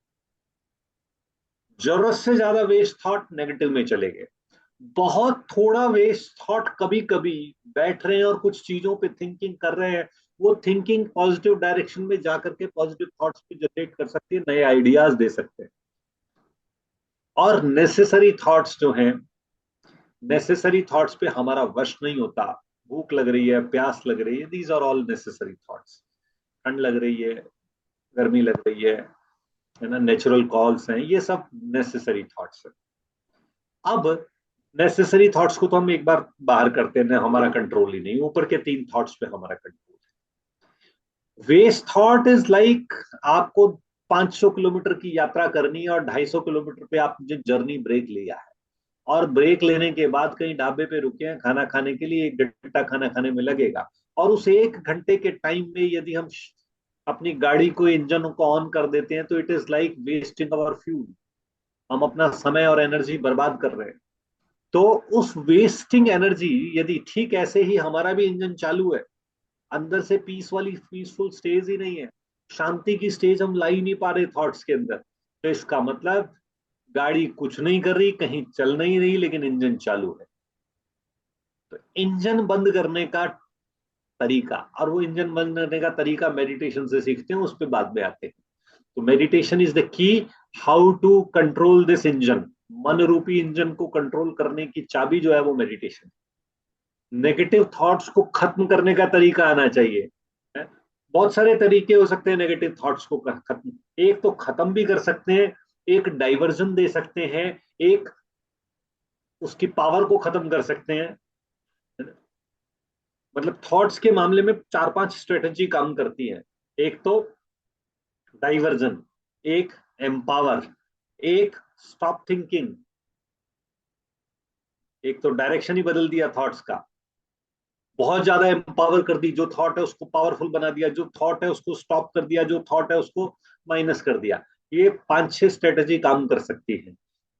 जरूरत से ज्यादा वेस्ट थॉट नेगेटिव में चले गए, बहुत थोड़ा वेस्ट थॉट कभी कभी बैठ रहे हैं और कुछ चीजों पे थिंकिंग कर रहे हैं, वो थिंकिंग पॉजिटिव डायरेक्शन में जाकर के पॉजिटिव थॉट्स भी जनरेट कर सकती है, नए आइडियाज दे सकते हैं। और नेसेसरी थॉट्स जो हैं, नेसेसरी थॉट्स पे हमारा वश नहीं होता। भूख लग रही है, प्यास लग रही है, these are all necessary thoughts. ठंड लग रही है, गर्मी लग रही है ना, नेचुरल कॉल्स हैं, ये सब नेसेसरी थॉट्स है। अब नेसेसरी थॉट्स को तो हम एक बार बाहर करते हैं, हमारा कंट्रोल ही नहीं, ऊपर के 3 थॉट्स पे हमारा कंट्रोल है। वेस्ट थॉट इज लाइक आपको 500 किलोमीटर की यात्रा करनी है और 250 किलोमीटर पे आपने जर्नी ब्रेक लिया है, और ब्रेक लेने के बाद कहीं ढाबे पे रुके हैं खाना खाने के लिए, 1 घंटा खाना खाने में लगेगा, और उस 1 घंटे के टाइम में यदि हम अपनी गाड़ी को, इंजन को ऑन कर देते हैं, तो it is like wasting our fuel. हम अपना समय और एनर्जी बर्बाद कर रहे हैं। तो उस वेस्टिंग एनर्जी, यदि ठीक ऐसे ही हमारा भी इंजन चालू है, अंदर से पीसफुल स्टेज ही नहीं है, शांति की स्टेज हम ला ही नहीं पा रहे थॉट्स के अंदर, तो इसका मतलब गाड़ी कुछ नहीं कर रही, कहीं चल नहीं रही, लेकिन इंजन चालू है। तो इंजन बंद करने का तरीका, और वो इंजन बंद करने का तरीका मेडिटेशन से सीखते हैं, उस पर बाद में आते हैं। तो meditation is the key, how to control this engine. मन रूपी इंजन को कंट्रोल करने की चाबी जो है वो मेडिटेशन। नेगेटिव थॉट्स को खत्म करने का तरीका आना चाहिए। बहुत सारे तरीके हो सकते हैं नेगेटिव थॉट्स को खत्म, एक तो खत्म भी कर सकते हैं, एक डाइवर्जन दे सकते हैं, एक उसकी पावर को खत्म कर सकते हैं। मतलब थॉट्स के मामले में 4-5 स्ट्रेटजी काम करती है। एक तो डाइवर्जन, एक एम्पावर, एक स्टॉप थिंकिंग। एक तो डायरेक्शन ही बदल दिया थॉट्स का, बहुत ज्यादा एम्पावर कर दी, जो थॉट है उसको पावरफुल बना दिया, जो थॉट है उसको स्टॉप कर दिया, जो थॉट है उसको माइनस कर दिया। ये 5-6 स्ट्रेटजी काम कर सकती है।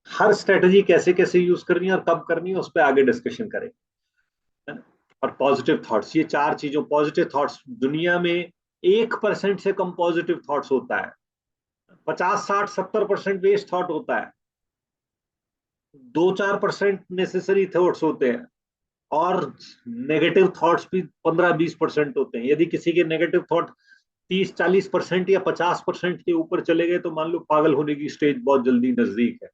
हर स्ट्रेटजी कैसे कैसे यूज करनी है और कब करनी है उस पर आगे डिस्कशन करें। और पॉजिटिव थॉट्स, ये 4 चीजों, पॉजिटिव थॉट्स, दुनिया में 1% से कम पॉजिटिव थॉट्स होता है, 50-60-70% वेस्ट थॉट होता है, 2-4% नेसेसरी थॉट्स होते हैं, और नेगेटिव थॉट्स भी 15-20% होते हैं। यदि किसी के नेगेटिव थॉट 30-40% या 50% के ऊपर चले गए, तो मान लो पागल होने की स्टेज बहुत जल्दी नजदीक है।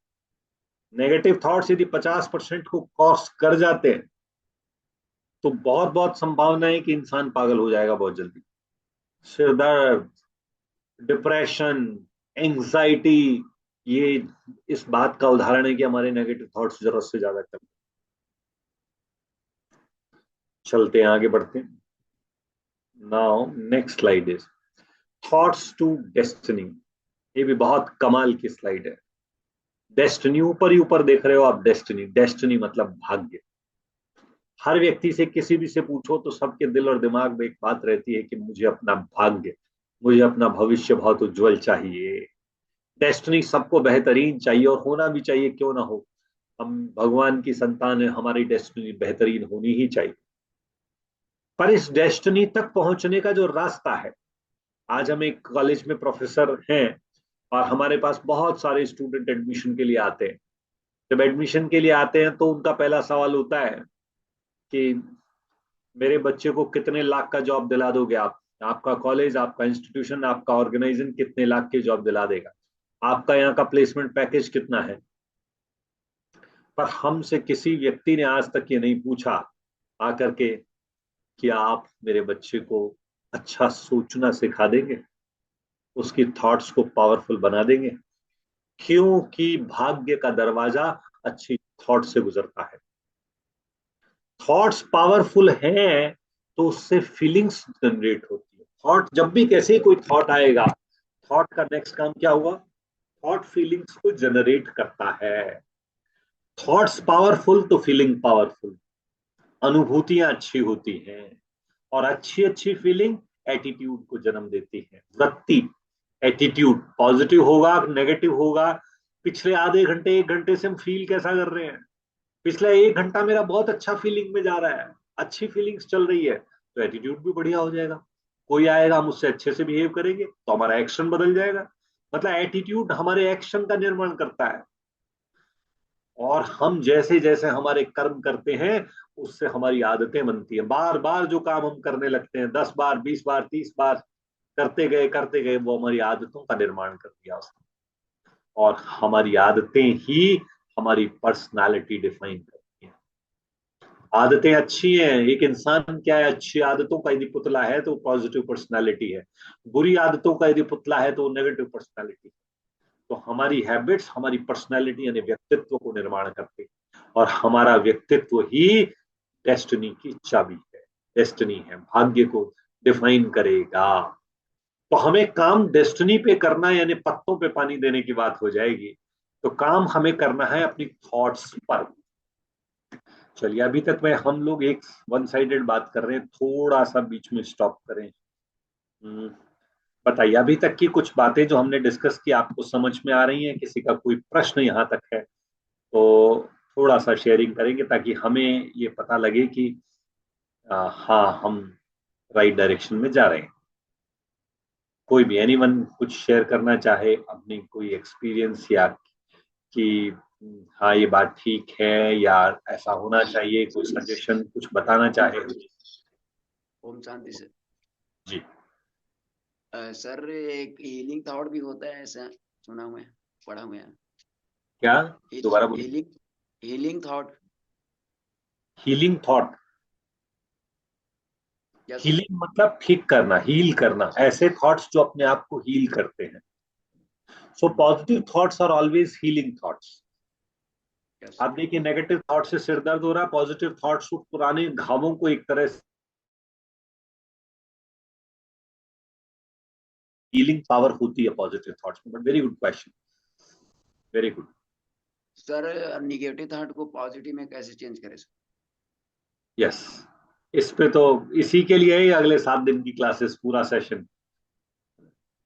नेगेटिव थॉट्स यदि 50% को क्रॉस कर जाते हैं, तो बहुत बहुत संभावना है कि इंसान पागल हो जाएगा बहुत जल्दी। सिर दर्द, डिप्रेशन, एंजाइटी, ये इस बात का उदाहरण है कि हमारे नेगेटिव थॉट्स जरूरत से ज्यादा चलते। चलते हैं, आगे बढ़ते हैं। Now next slide is thoughts to destiny. ये भी बहुत कमाल की स्लाइड है। डेस्टिनी, ऊपर ही ऊपर देख रहे हो आप, डेस्टिनी, डेस्टिनी मतलब भाग्य। हर व्यक्ति से, किसी भी से पूछो तो सबके दिल और दिमाग में एक बात रहती है कि मुझे अपना भाग्य, मुझे अपना भविष्य बहुत उज्जवल चाहिए। डेस्टिनी सबको बेहतरीन चाहिए, और होना भी चाहिए, क्यों ना हो। हम भगवान की संतान है, हमारी डेस्टिनी बेहतरीन होनी ही चाहिए। पर इस डेस्टिनी तक पहुंचने का जो रास्ता है, आज हम एक कॉलेज में प्रोफेसर हैं और हमारे पास बहुत सारे स्टूडेंट एडमिशन के लिए आते हैं। जब एडमिशन के लिए आते हैं तो उनका पहला सवाल होता है कि मेरे बच्चे को कितने लाख का जॉब दिला दोगे आप, आपका कॉलेज, आपका इंस्टीट्यूशन, आपका ऑर्गेनाइजेशन कितने लाख की जॉब दिला देगा, आपका यहाँ का प्लेसमेंट पैकेज कितना है। पर हमसे किसी व्यक्ति ने आज तक ये नहीं पूछा आकर के कि आप मेरे बच्चे को अच्छा सोचना सिखा देंगे, उसकी थॉट्स को पावरफुल बना देंगे, क्योंकि भाग्य का दरवाजा अच्छी थॉट से गुजरता है। थॉट्स पावरफुल हैं तो उससे फीलिंग्स जनरेट होती है। थॉट जब भी कैसे कोई थॉट आएगा, थॉट का नेक्स्ट काम क्या हुआ, थॉट फीलिंग्स को जनरेट करता है। थॉट्स पावरफुल तो फीलिंग पावरफुल, अनुभूतियां अच्छी होती हैं और अच्छी अच्छी फीलिंग एटीट्यूड को जन्म देती है। वृत्ति, एटीट्यूड पॉजिटिव होगा नेगेटिव होगा। पिछले आधे घंटे 1 घंटे से हम फील कैसा कर रहे हैं, पिछला 1 घंटा मेरा बहुत अच्छा फीलिंग में जा रहा है, अच्छी फीलिंग्स चल रही है, तो एटीट्यूड भी बढ़िया हो जाएगा। कोई आएगा हम उससे अच्छे से बिहेव करेंगे तो हमारा एक्शन बदल जाएगा। मतलब एटीट्यूड हमारे एक्शन का निर्माण करता है और हम जैसे जैसे हमारे कर्म करते हैं उससे हमारी आदतें बनती हैं। बार बार जो काम हम करने लगते हैं, 10 बार 20 बार 30 बार करते गए वो हमारी आदतों का निर्माण कर दिया उसने। और हमारी आदतें ही हमारी पर्सनालिटी डिफाइन करती हैं। आदतें अच्छी हैं, एक इंसान क्या है, अच्छी आदतों का यदि पुतला है तो पॉजिटिव पर्सनालिटी है, बुरी आदतों का यदि पुतला है तो नेगेटिव पर्सनालिटी है। तो हमारी हैबिट्स हमारी पर्सनालिटी यानी व्यक्तित्व को निर्माण करते हैं और हमारा व्यक्तित्व ही डेस्टिनी की चाबी है, डेस्टिनी है, भाग्य को डिफाइन करेगा। तो हमें काम डेस्टिनी पे करना यानी पत्तों पे पानी देने की बात हो जाएगी। तो काम हमें करना है अपनी थॉट्स पर। चलिए अभी तक में हम लोग एक वन साइडेड बात कर रहे हैं, थोड़ा सा बीच में स्टॉप करें। बताइए अभी तक की कुछ बातें जो हमने डिस्कस की आपको समझ में आ रही हैं? किसी का कोई प्रश्न यहाँ तक है तो थोड़ा सा शेयरिंग करेंगे ताकि हमें ये पता लगे कि हाँ हम राइट डायरेक्शन में जा रहे हैं। कोई भी एनीवन कुछ शेयर करना चाहे अपनी कोई एक्सपीरियंस या कि हाँ ये बात ठीक है या ऐसा होना चाहिए, कोई सजेशन कुछ बताना चाहे। ओम शांति सर। जी सर एक हीलिंग थॉट भी होता है ऐसा सुना हुआ है, पढ़ा हुआ है। क्या दोबारा बोलिए? Healing thought. Healing thought, healing मतलब ठीक करना, हील करना, ऐसे थॉट्स जो अपने आप को हील करते हैं। So positive thoughts are always healing thoughts. आप देखिए नेगेटिव थॉट से सिर दर्द हो रहा है, पॉजिटिव थॉट्स पुराने घावों को एक तरह से हीलिंग पावर होती है पॉजिटिव थॉट्स में। But very good question, very good sir. Negative thought को पॉजिटिव में कैसे चेंज करें सर? यस, इस पे तो इसी के लिए ही अगले 7 दिन की क्लासेस, पूरा सेशन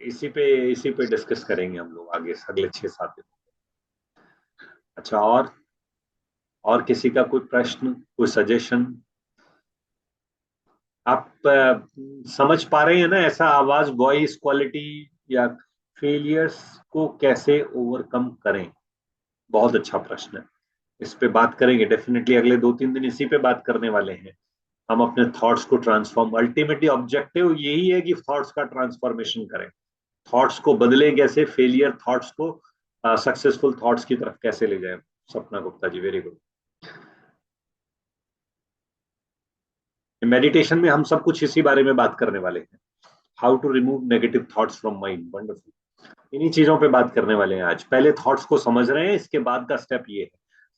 इसी पे डिस्कस करेंगे हम लोग आगे अगले 6-7 दिन। अच्छा, और किसी का कोई प्रश्न, कोई सजेशन? आप समझ पा रहे हैं ना ऐसा आवाज, वॉइस क्वालिटी या फेलियर्स को कैसे ओवरकम करें? बहुत अच्छा प्रश्न है, इस पे बात करेंगे डेफिनेटली। अगले 2-3 दिन इसी पे बात करने वाले हैं। हम अपने थॉट्स को ट्रांसफॉर्म, अल्टीमेटली ऑब्जेक्टिव यही है कि थॉट्स का ट्रांसफॉर्मेशन करें, थॉट्स को बदलें कैसे, फेलियर थॉट्स को सक्सेसफुल थॉट्स की तरफ कैसे ले जाएं। सपना Gupta ji, very good. Meditation में हम सब कुछ इसी बारे में बात करने वाले हैं, how to remove negative thoughts from mind. Wonderful, इन्हीं चीजों पे बात करने वाले हैं आज। पहले थॉट्स को समझ रहे हैं, इसके बाद का स्टेप ये है।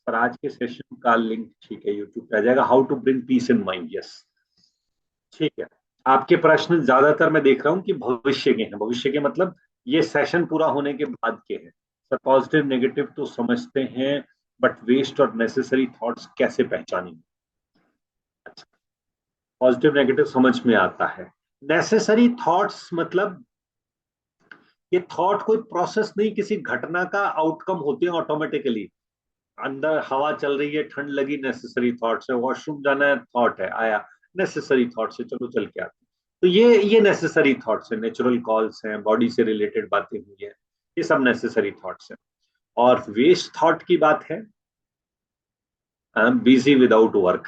पर आज के सेशन का लिंक ठीक है यूट्यूब पे आ जाएगा, how to bring peace in mind. Yes, ठीक है। आपके प्रश्न ज्यादातर मैं देख रहा हूँ कि भविष्य के हैं। भविष्य के मतलब ये सेशन पूरा होने के बाद के हैं। सर पॉजिटिव नेगेटिव तो समझते हैं, बट वेस्ट और नेसेसरी थॉट्स कैसे पहचानेंगे? अच्छा, पॉजिटिव नेगेटिव समझ में आता है। नेसेसरी थॉट्स मतलब ये थॉट कोई प्रोसेस नहीं, किसी घटना का आउटकम होते हैं ऑटोमेटिकली। अंदर हवा चल रही है, ठंड लगी, नेसेसरी थॉट्स है। वॉशरूम जाना है, थॉट है, आया, नेसेसरी थॉट्स है, चलो चल के आते हैं। तो ये नेसेसरी थॉट्स है, नेचुरल कॉल्स हैं, बॉडी से रिलेटेड बातें हुई है, ये सब नेसेसरी थॉट्स हैं। और वेस्ट थॉट की बात है, बिजी विदाउट वर्क।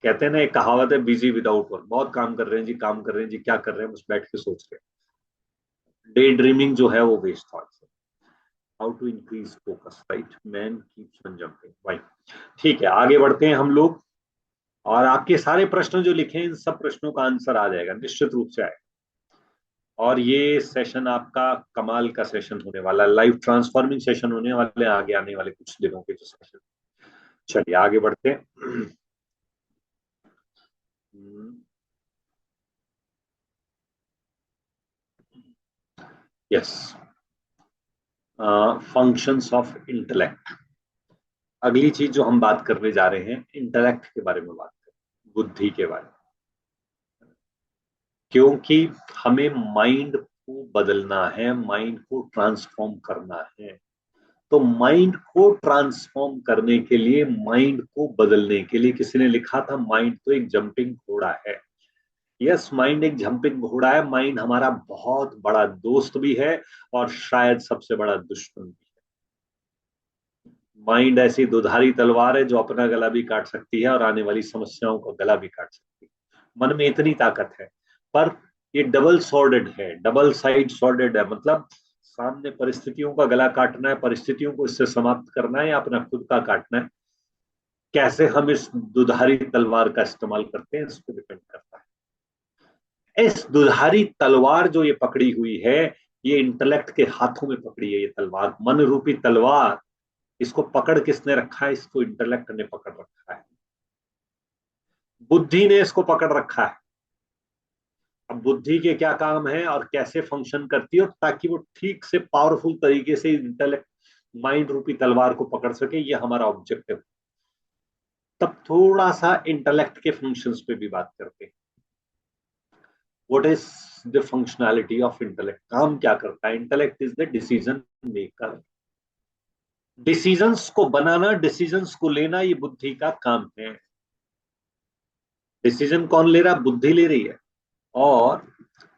कहते हैं ना, एक कहावत है, बिजी विदाउट वर्क, बहुत काम कर रहे हैं जी, काम कर रहे हैं जी, क्या कर रहे हैं, बस बैठ के सोच रहे हैं। डे ड्रीमिंग जो है वो वेस्ट थॉट्स है। How to increase focus, right, man keeps on jumping, right. ठीक है, आगे बढ़ते हैं हम लोग। और आपके सारे प्रश्न जो लिखे हैं, इन सब प्रश्नों का आंसर आ जाएगा, निश्चित रूप से आएगा। और ये सेशन आपका कमाल का सेशन होने वाला, लाइफ ट्रांसफॉर्मिंग सेशन होने वाले आगे आने वाले कुछ दिनों के जो सेशन। चलिए आगे बढ़ते हैं। Yes, functions of intellect. अगली चीज जो हम बात करने जा रहे हैं, इंटेलेक्ट के बारे में बात करें, बुद्धि के बारे में। क्योंकि हमें माइंड को बदलना है, माइंड को ट्रांसफॉर्म करना है। तो माइंड को ट्रांसफॉर्म करने के लिए, माइंड को बदलने के लिए, किसी ने लिखा था माइंड तो एक जंपिंग घोड़ा है। यस, माइंड एक जंपिंग घोड़ा है। माइंड हमारा बहुत बड़ा दोस्त भी है और शायद सबसे बड़ा दुश्मन भी है। माइंड ऐसी दुधारी तलवार है जो अपना गला भी काट सकती है और आने वाली समस्याओं का गला भी काट सकती है। मन में इतनी ताकत है, पर ये डबल सॉर्डेड है, डबल साइड सॉर्डेड है। मतलब सामने परिस्थितियों का गला काटना है, परिस्थितियों को इससे समाप्त करना है, या अपना खुद का काटना है। कैसे हम इस दुधारी तलवार का इस्तेमाल करते हैं, इस पर डिपेंड करता है। इस दुधारी तलवार जो ये पकड़ी हुई है, ये इंटेलेक्ट के हाथों में पकड़ी है। ये तलवार, मन रूपी तलवार, इसको पकड़ किसने रखा है? इसको इंटेलेक्ट ने पकड़ रखा है, बुद्धि ने इसको पकड़ रखा है। अब बुद्धि के क्या काम है और कैसे फंक्शन करती है, ताकि वो ठीक से पावरफुल तरीके से इंटेलेक्ट, माइंड रूपी तलवार को पकड़ सके, ये हमारा ऑब्जेक्टिव। तब थोड़ा सा इंटेलेक्ट के फंक्शंस पे भी बात करते हैं। What is the functionality of intellect? काम क्या करता है? Intellect is the decision maker. Decisions को बनाना, डिसीजंस को लेना, ये बुद्धि का काम है। डिसीजन कौन ले रहा? बुद्धि ले रही है। और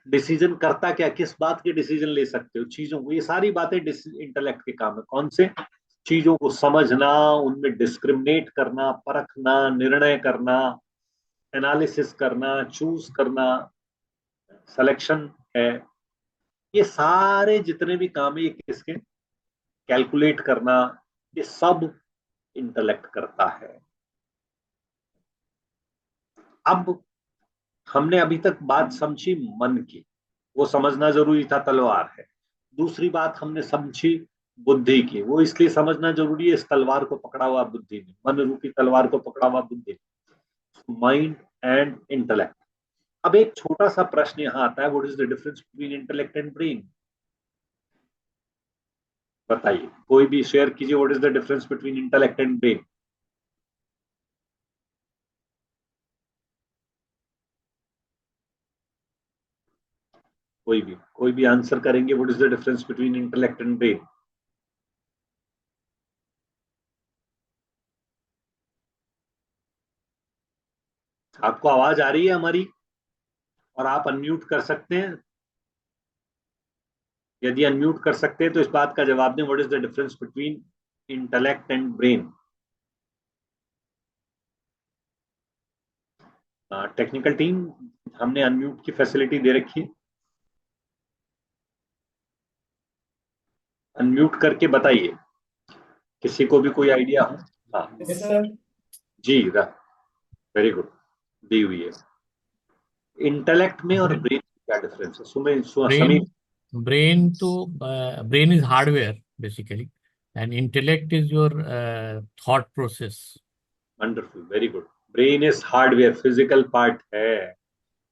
डिसीजन करता क्या? किस बात के डिसीजन ले सकते हो? चीजों को, ये सारी बातें इंटेलेक्ट के काम है। कौन से? चीजों को समझना, उनमें डिस्क्रिमिनेट करना, परखना, निर्णय करना, एनालिसिस करना, चूज करना, सिलेक्शन है। ये सारे जितने भी काम है, ये किसके? कैलकुलेट करना, ये सब इंटेलेक्ट करता है। अब हमने अभी तक बात समझी मन की, वो समझना जरूरी था, तलवार है। दूसरी बात हमने समझी बुद्धि की, वो इसलिए समझना जरूरी है, इस तलवार को पकड़ा हुआ बुद्धि ने, मन रूपी तलवार को पकड़ा हुआ बुद्धि ने। Mind and intellect. अब एक छोटा सा प्रश्न यहां आता है, what is the difference between intellect and brain? बताइए, कोई भी शेयर कीजिए, what is the difference between intellect and brain? कोई भी आंसर करेंगे, what is the difference between intellect and brain? आपको आवाज आ रही है हमारी? और आप अनम्यूट कर सकते हैं। यदि अनम्यूट कर सकते हैं तो इस बात का जवाब दें, what is the difference between intellect and brain? Technical team, हमने अनम्यूट की फैसिलिटी दे रखी है, अनम्यूट करके बताइए, किसी को भी कोई आइडिया हो। हाँ जी, वेरी गुड, दी हुई है। इंटेलेक्ट में और ब्रेन में क्या डिफरेंस है? Sameer. Brain is hardware basically, and intellect is your thought process. Wonderful, very good. Brain is hardware, physical part है।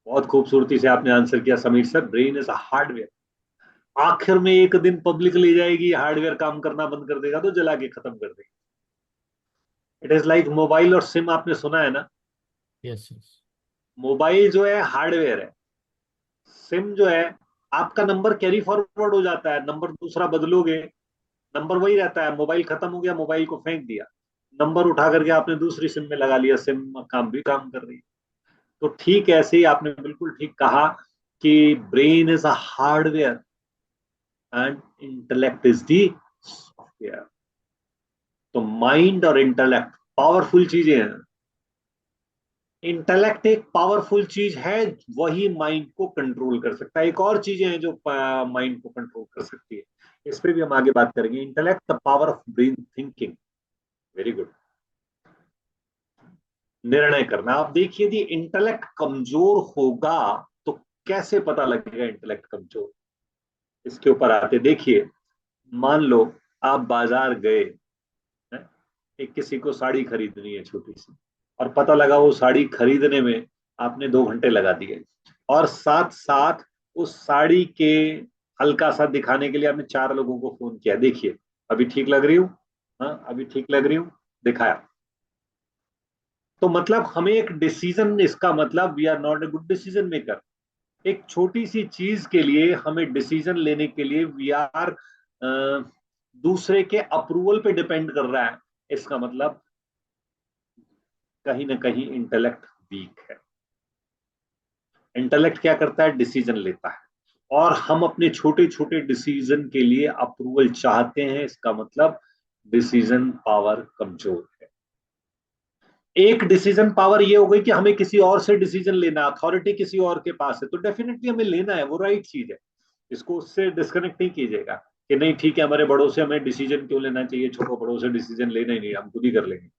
बहुत खूबसूरती से आपने आंसर किया Sameer sir, brain is a hardware. आखिर में एक दिन पब्लिक ले जाएगी, हार्डवेयर काम करना बंद कर देगा तो जला के खत्म कर देगी। इट इज लाइक मोबाइल और सिम, आपने सुना है ना? Yes, yes. मोबाइल जो है हार्डवेयर है, सिम जो है आपका नंबर कैरी फॉरवर्ड हो जाता है, नंबर दूसरा बदलोगे नंबर वही रहता है, मोबाइल खत्म हो गया, मोबाइल को फेंक दिया, नंबर उठा करके आपने दूसरी सिम में लगा लिया, सिम काम भी काम कर रही है। तो ठीक ऐसे ही आपने बिल्कुल ठीक कहा कि brain is a hardware and intellect is the software. तो माइंड और इंटेलेक्ट पावरफुल चीजें हैं। इंटेलेक्ट एक पावरफुल चीज है, वही माइंड को कंट्रोल कर सकता है। एक और चीजें हैं जो माइंड को कंट्रोल कर सकती है, इस पे भी हम आगे बात करेंगे। Intellect the power of brain thinking, very good. निर्णय करना। आप देखिए यदि इंटेलेक्ट कमजोर होगा तो कैसे पता लगेगा इंटेलेक्ट कमजोर, इसके ऊपर आते। देखिए मान लो आप बाजार गए, एक किसी को साड़ी खरीदनी है छोटी सी, और पता लगा वो साड़ी खरीदने में आपने 2 घंटे लगा दिए, और साथ साथ उस साड़ी के हल्का सा दिखाने के लिए आपने 4 लोगों को फोन किया, देखिए अभी ठीक लग रही हूँ, हाँ अभी ठीक लग रही हूँ, दिखाया। तो मतलब हमें एक डिसीजन, इसका मतलब we are not a good decision maker. एक छोटी सी चीज के लिए हमें डिसीजन लेने के लिए वी आर दूसरे के अप्रूवल पे डिपेंड कर रहा है, इसका मतलब कहीं ना कहीं इंटेलेक्ट वीक है। इंटेलेक्ट क्या करता है, डिसीजन लेता है, और हम अपने छोटे छोटे डिसीजन के लिए अप्रूवल चाहते हैं, इसका मतलब डिसीजन पावर कमजोर है। एक डिसीजन पावर ये हो गई कि हमें किसी और से डिसीजन लेना, अथॉरिटी किसी और के पास है, तो डेफिनेटली हमें लेना है, वो राइट चीज है, इसको उससे डिस्कनेक्ट नहीं कीजिएगा कि नहीं ठीक है हमारे बड़ों से हमें डिसीजन क्यों लेना चाहिए, छोटो बड़ों से डिसीजन लेना ही नहीं, हम खुद ही कर लेंगे।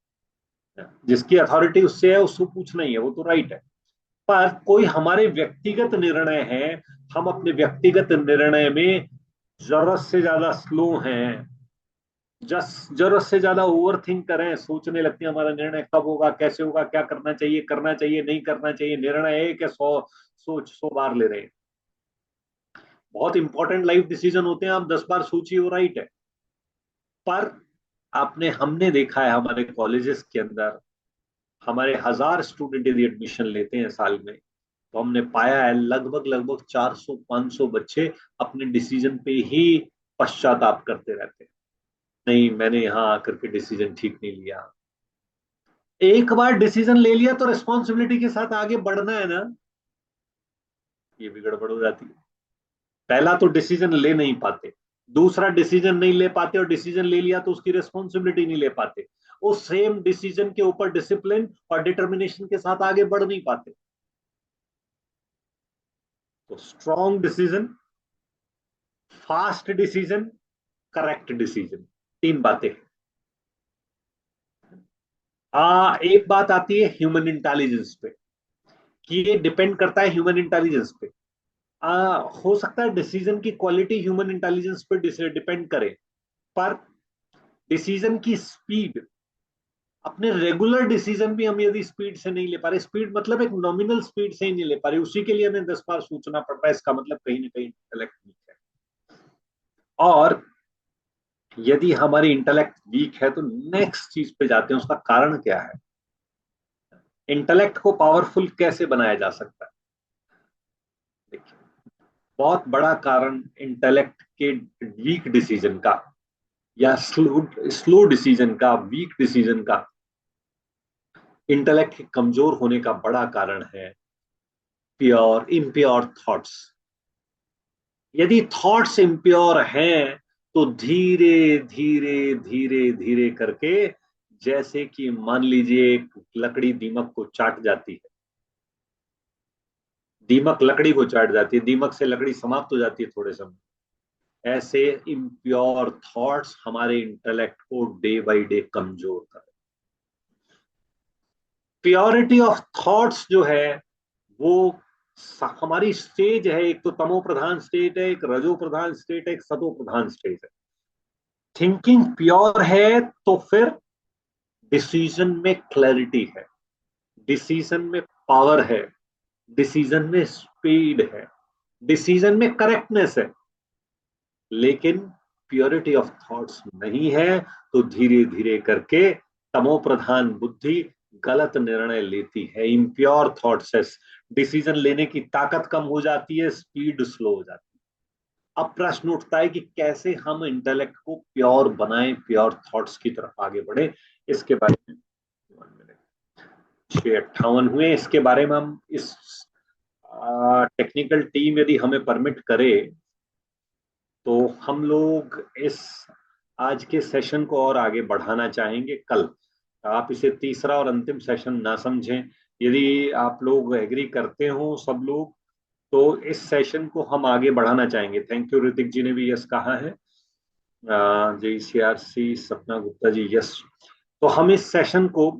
जिसकी अथॉरिटी उससे है उसको पूछना ही है, वो तो राइट है। पर कोई हमारे व्यक्तिगत निर्णय है, हम अपने व्यक्तिगत निर्णय में जरूरत से ज्यादा स्लो हैं, जरूरत से ज्यादा ओवर थिंक करें, सोचने लगते हैं हमारा निर्णय कब होगा, कैसे होगा, क्या करना चाहिए नहीं करना चाहिए, निर्णय है कि 100 बार ले रहे हैं। बहुत इंपॉर्टेंट लाइफ डिसीजन होते हैं, आप 10 बार सोचिए, वो राइट है। पर हमने देखा है हमारे कॉलेजेस के अंदर, हमारे 1000 स्टूडेंट यदि एडमिशन लेते हैं साल में, तो हमने पाया है लगभग लगभग 400-500 बच्चे अपने डिसीजन पे ही पश्चाताप करते रहते हैं, नहीं मैंने यहाँ आकर के डिसीजन ठीक नहीं लिया। एक बार डिसीजन ले लिया तो रिस्पॉन्सिबिलिटी के साथ आगे बढ़ना है ना, ये भी गड़बड़ हो जाती है। पहला तो डिसीजन ले नहीं पाते, दूसरा डिसीजन नहीं ले पाते, और डिसीजन ले लिया तो उसकी रिस्पॉन्सिबिलिटी नहीं ले पाते, उस सेम डिसीजन के ऊपर डिसिप्लिन और डिटर्मिनेशन के साथ आगे बढ़ नहीं पाते। तो strong decision, fast decision, correct decision, 3 बातें। एक बात आती है ह्यूमन इंटेलिजेंस पे, कि ये डिपेंड करता है ह्यूमन इंटेलिजेंस पे। हो सकता है डिसीजन की क्वालिटी ह्यूमन इंटेलिजेंस पे डिपेंड करे, पर डिसीजन की स्पीड, अपने रेगुलर डिसीजन भी हम यदि स्पीड से नहीं ले पा रहे, स्पीड मतलब एक नॉमिनल स्पीड से ही नहीं ले पा रहे, उसी के लिए हमें 10 बार सोचना पड़ रहा है, इसका मतलब कहीं ना कहीं इंटेलेक्ट वीक है। और यदि हमारी इंटेलेक्ट वीक है तो नेक्स्ट चीज पे जाते हैं, उसका कारण क्या है, इंटेलेक्ट को पावरफुल कैसे बनाया जा सकता है। देखिए बहुत बड़ा कारण इंटेलेक्ट के वीक डिसीजन का, या स्लो डिसीजन का, वीक डिसीजन का, इंटेलेक्ट के कमजोर होने का बड़ा कारण है प्योर इम्प्योर थॉट्स। यदि थॉट्स इम्प्योर हैं तो धीरे धीरे धीरे धीरे करके, जैसे कि मान लीजिए एक लकड़ी दीमक को चाट जाती है, दीमक लकड़ी को चाट जाती है, दीमक से लकड़ी समाप्त हो जाती है थोड़े समय, ऐसे इम्प्योर थॉट्स हमारे इंटेलेक्ट को डे बाय डे कमजोर कर। प्योरिटी ऑफ थॉट्स जो है वो हमारी स्टेज है, एक तो तमो प्रधान स्टेट है, एक रजो प्रधान स्टेट है, एक सतो प्रधान स्टेट है। थिंकिंग प्योर है तो फिर डिसीजन में क्लैरिटी है, डिसीजन में पावर है, डिसीजन में स्पीड है, डिसीजन में करेक्टनेस है। लेकिन प्योरिटी ऑफ थॉट्स नहीं है तो धीरे धीरे करके तमो प्रधान बुद्धि गलत निर्णय लेती है, इम्प्योर थॉट से डिसीजन लेने की ताकत कम हो जाती है, स्पीड स्लो हो जाती है। अब प्रश्न उठता है कि कैसे हम इंटेलेक्ट को प्योर बनाएं, प्योर थॉट्स की तरफ आगे बढ़े। इसके बारे में 6:58 हुए। इसके बारे में हम इस टेक्निकल टीम यदि हमें परमिट करे तो हम लोग इस आज के सेशन को और आगे बढ़ाना चाहेंगे कल। आप इसे तीसरा और अंतिम सेशन ना समझें। यदि आप लोग एग्री करते हो सब लोग तो इस सेशन को हम आगे बढ़ाना चाहेंगे। थैंक यू, ऋतिक जी ने भी यस कहा है। JCRC सपना गुप्ता जी यस। तो हम इस सेशन को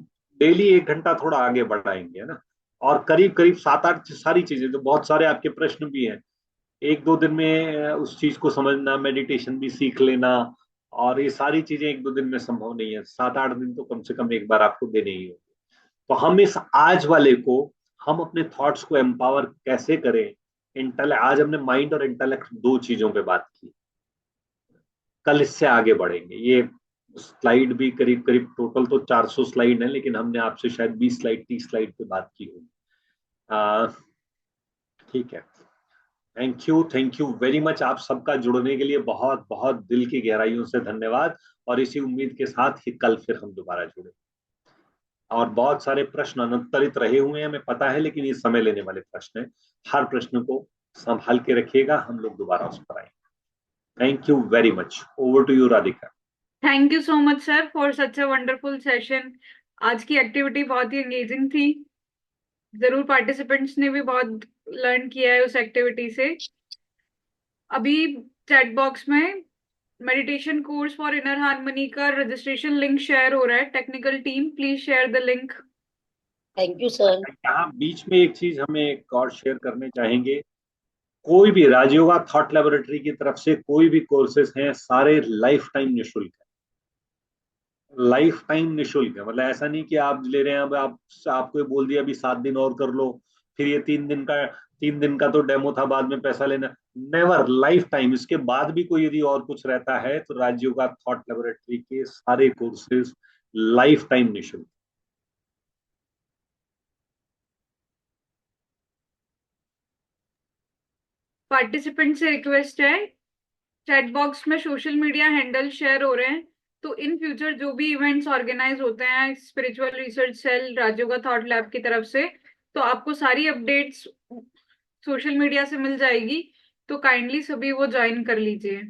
डेली 1 घंटा थोड़ा आगे बढ़ाएंगे, है ना। और करीब करीब 7-8 सारी चीजें, तो बहुत सारे आपके प्रश्न भी हैं, 1-2 दिन में उस चीज को समझना, मेडिटेशन भी सीख लेना, और ये सारी चीजें 1-2 दिन में संभव नहीं है। 7-8 दिन तो कम से कम एक बार आपको देने ही होंगे। तो हम इस आज वाले को, हम अपने थॉट्स को एम्पावर कैसे करें। आज हमने माइंड और इंटेलेक्ट 2 चीजों पे बात की, कल इससे आगे बढ़ेंगे। ये स्लाइड भी करीब करीब टोटल तो 400 स्लाइड है, लेकिन हमने आपसे शायद 20 स्लाइड 30 स्लाइड पे बात की होगी। ठीक है, थैंक यू वेरी मच। आप सबका जुड़ने के लिए बहुत बहुत दिल की गहराइयों से धन्यवाद, और इसी उम्मीद के साथ ही कल फिर हम दोबारा जुड़े। और बहुत सारे प्रश्न अनुत्तरित रहे हुए हैं, हमें पता है, लेकिन ये समय लेने वाले प्रश्न हैं। हर प्रश्न को संभाल के रखिएगा, हम लोग दोबारा उस पर आएंगे। Thank you very much. Over to you Radhika. Thank you so much sir for such a wonderful session. आज की एक्टिविटी बहुत ही एंगेजिंग थी। जरूर पार्टिसिपेंट्स ने भी बहुत लर्न किया है उस एक्टिविटी से। अभी चैट बॉक्स में meditation course for inner harmony का रजिस्ट्रेशन लिंक शेयर हो रहा है। Technical team please share the link. Thank you sir. यहाँ बीच में एक चीज हमें एक और शेयर करने चाहेंगे। कोई भी राजयोगा थॉट लेबोरेटरी की तरफ से कोई भी कोर्सेज हैं, सारे लाइफ टाइम निःशुल्क है। लाइफ टाइम निःशुल्क है, मतलब ऐसा नहीं कि आप ले रहे हैं, अब आपको ये बोल दिया अभी 7 दिन और कर लो, फिर ये 3 दिन का तो डेमो था, बाद में पैसा लेना। Never, life time. इसके बाद भी कोई यदि और कुछ रहता है तो राजयोगा थॉट लेबोरेटरी के सारे कोर्सेज लाइफ टाइम निःशुल्क। पार्टिसिपेंट से रिक्वेस्ट है, चैट बॉक्स में सोशल मीडिया हैंडल शेयर हो रहे हैं, तो इन फ्यूचर जो भी इवेंट्स ऑर्गेनाइज होते हैं spiritual research cell Rajyoga thought lab की तरफ से, तो आपको सारी अपडेट्स सोशल मीडिया से मिल जाएगी। तो काइंडली सभी वो ज्वाइन कर लीजिए।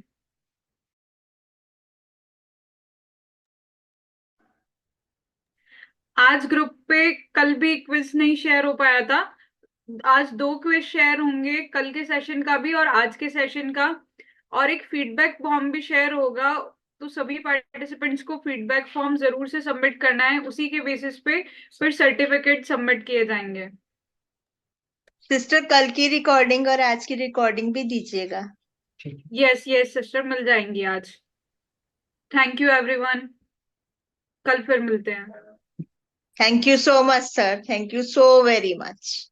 आज ग्रुप पे कल भी क्विज नहीं शेयर हो पाया था। आज 2 क्विज शेयर होंगे, कल के सेशन का भी और आज के सेशन का, और एक फीडबैक फॉर्म भी शेयर होगा। तो सभी पार्टिसिपेंट्स को फीडबैक फॉर्म जरूर से सबमिट करना है, उसी के बेसिस पे फिर सर्टिफिकेट सबमिट किए जाएंगे। सिस्टर कल की रिकॉर्डिंग और आज की रिकॉर्डिंग भी दीजिएगा। यस सिस्टर, मिल जाएंगी आज। थैंक यू एवरीवन, कल फिर मिलते हैं। Thank you so much sir, thank you so very much.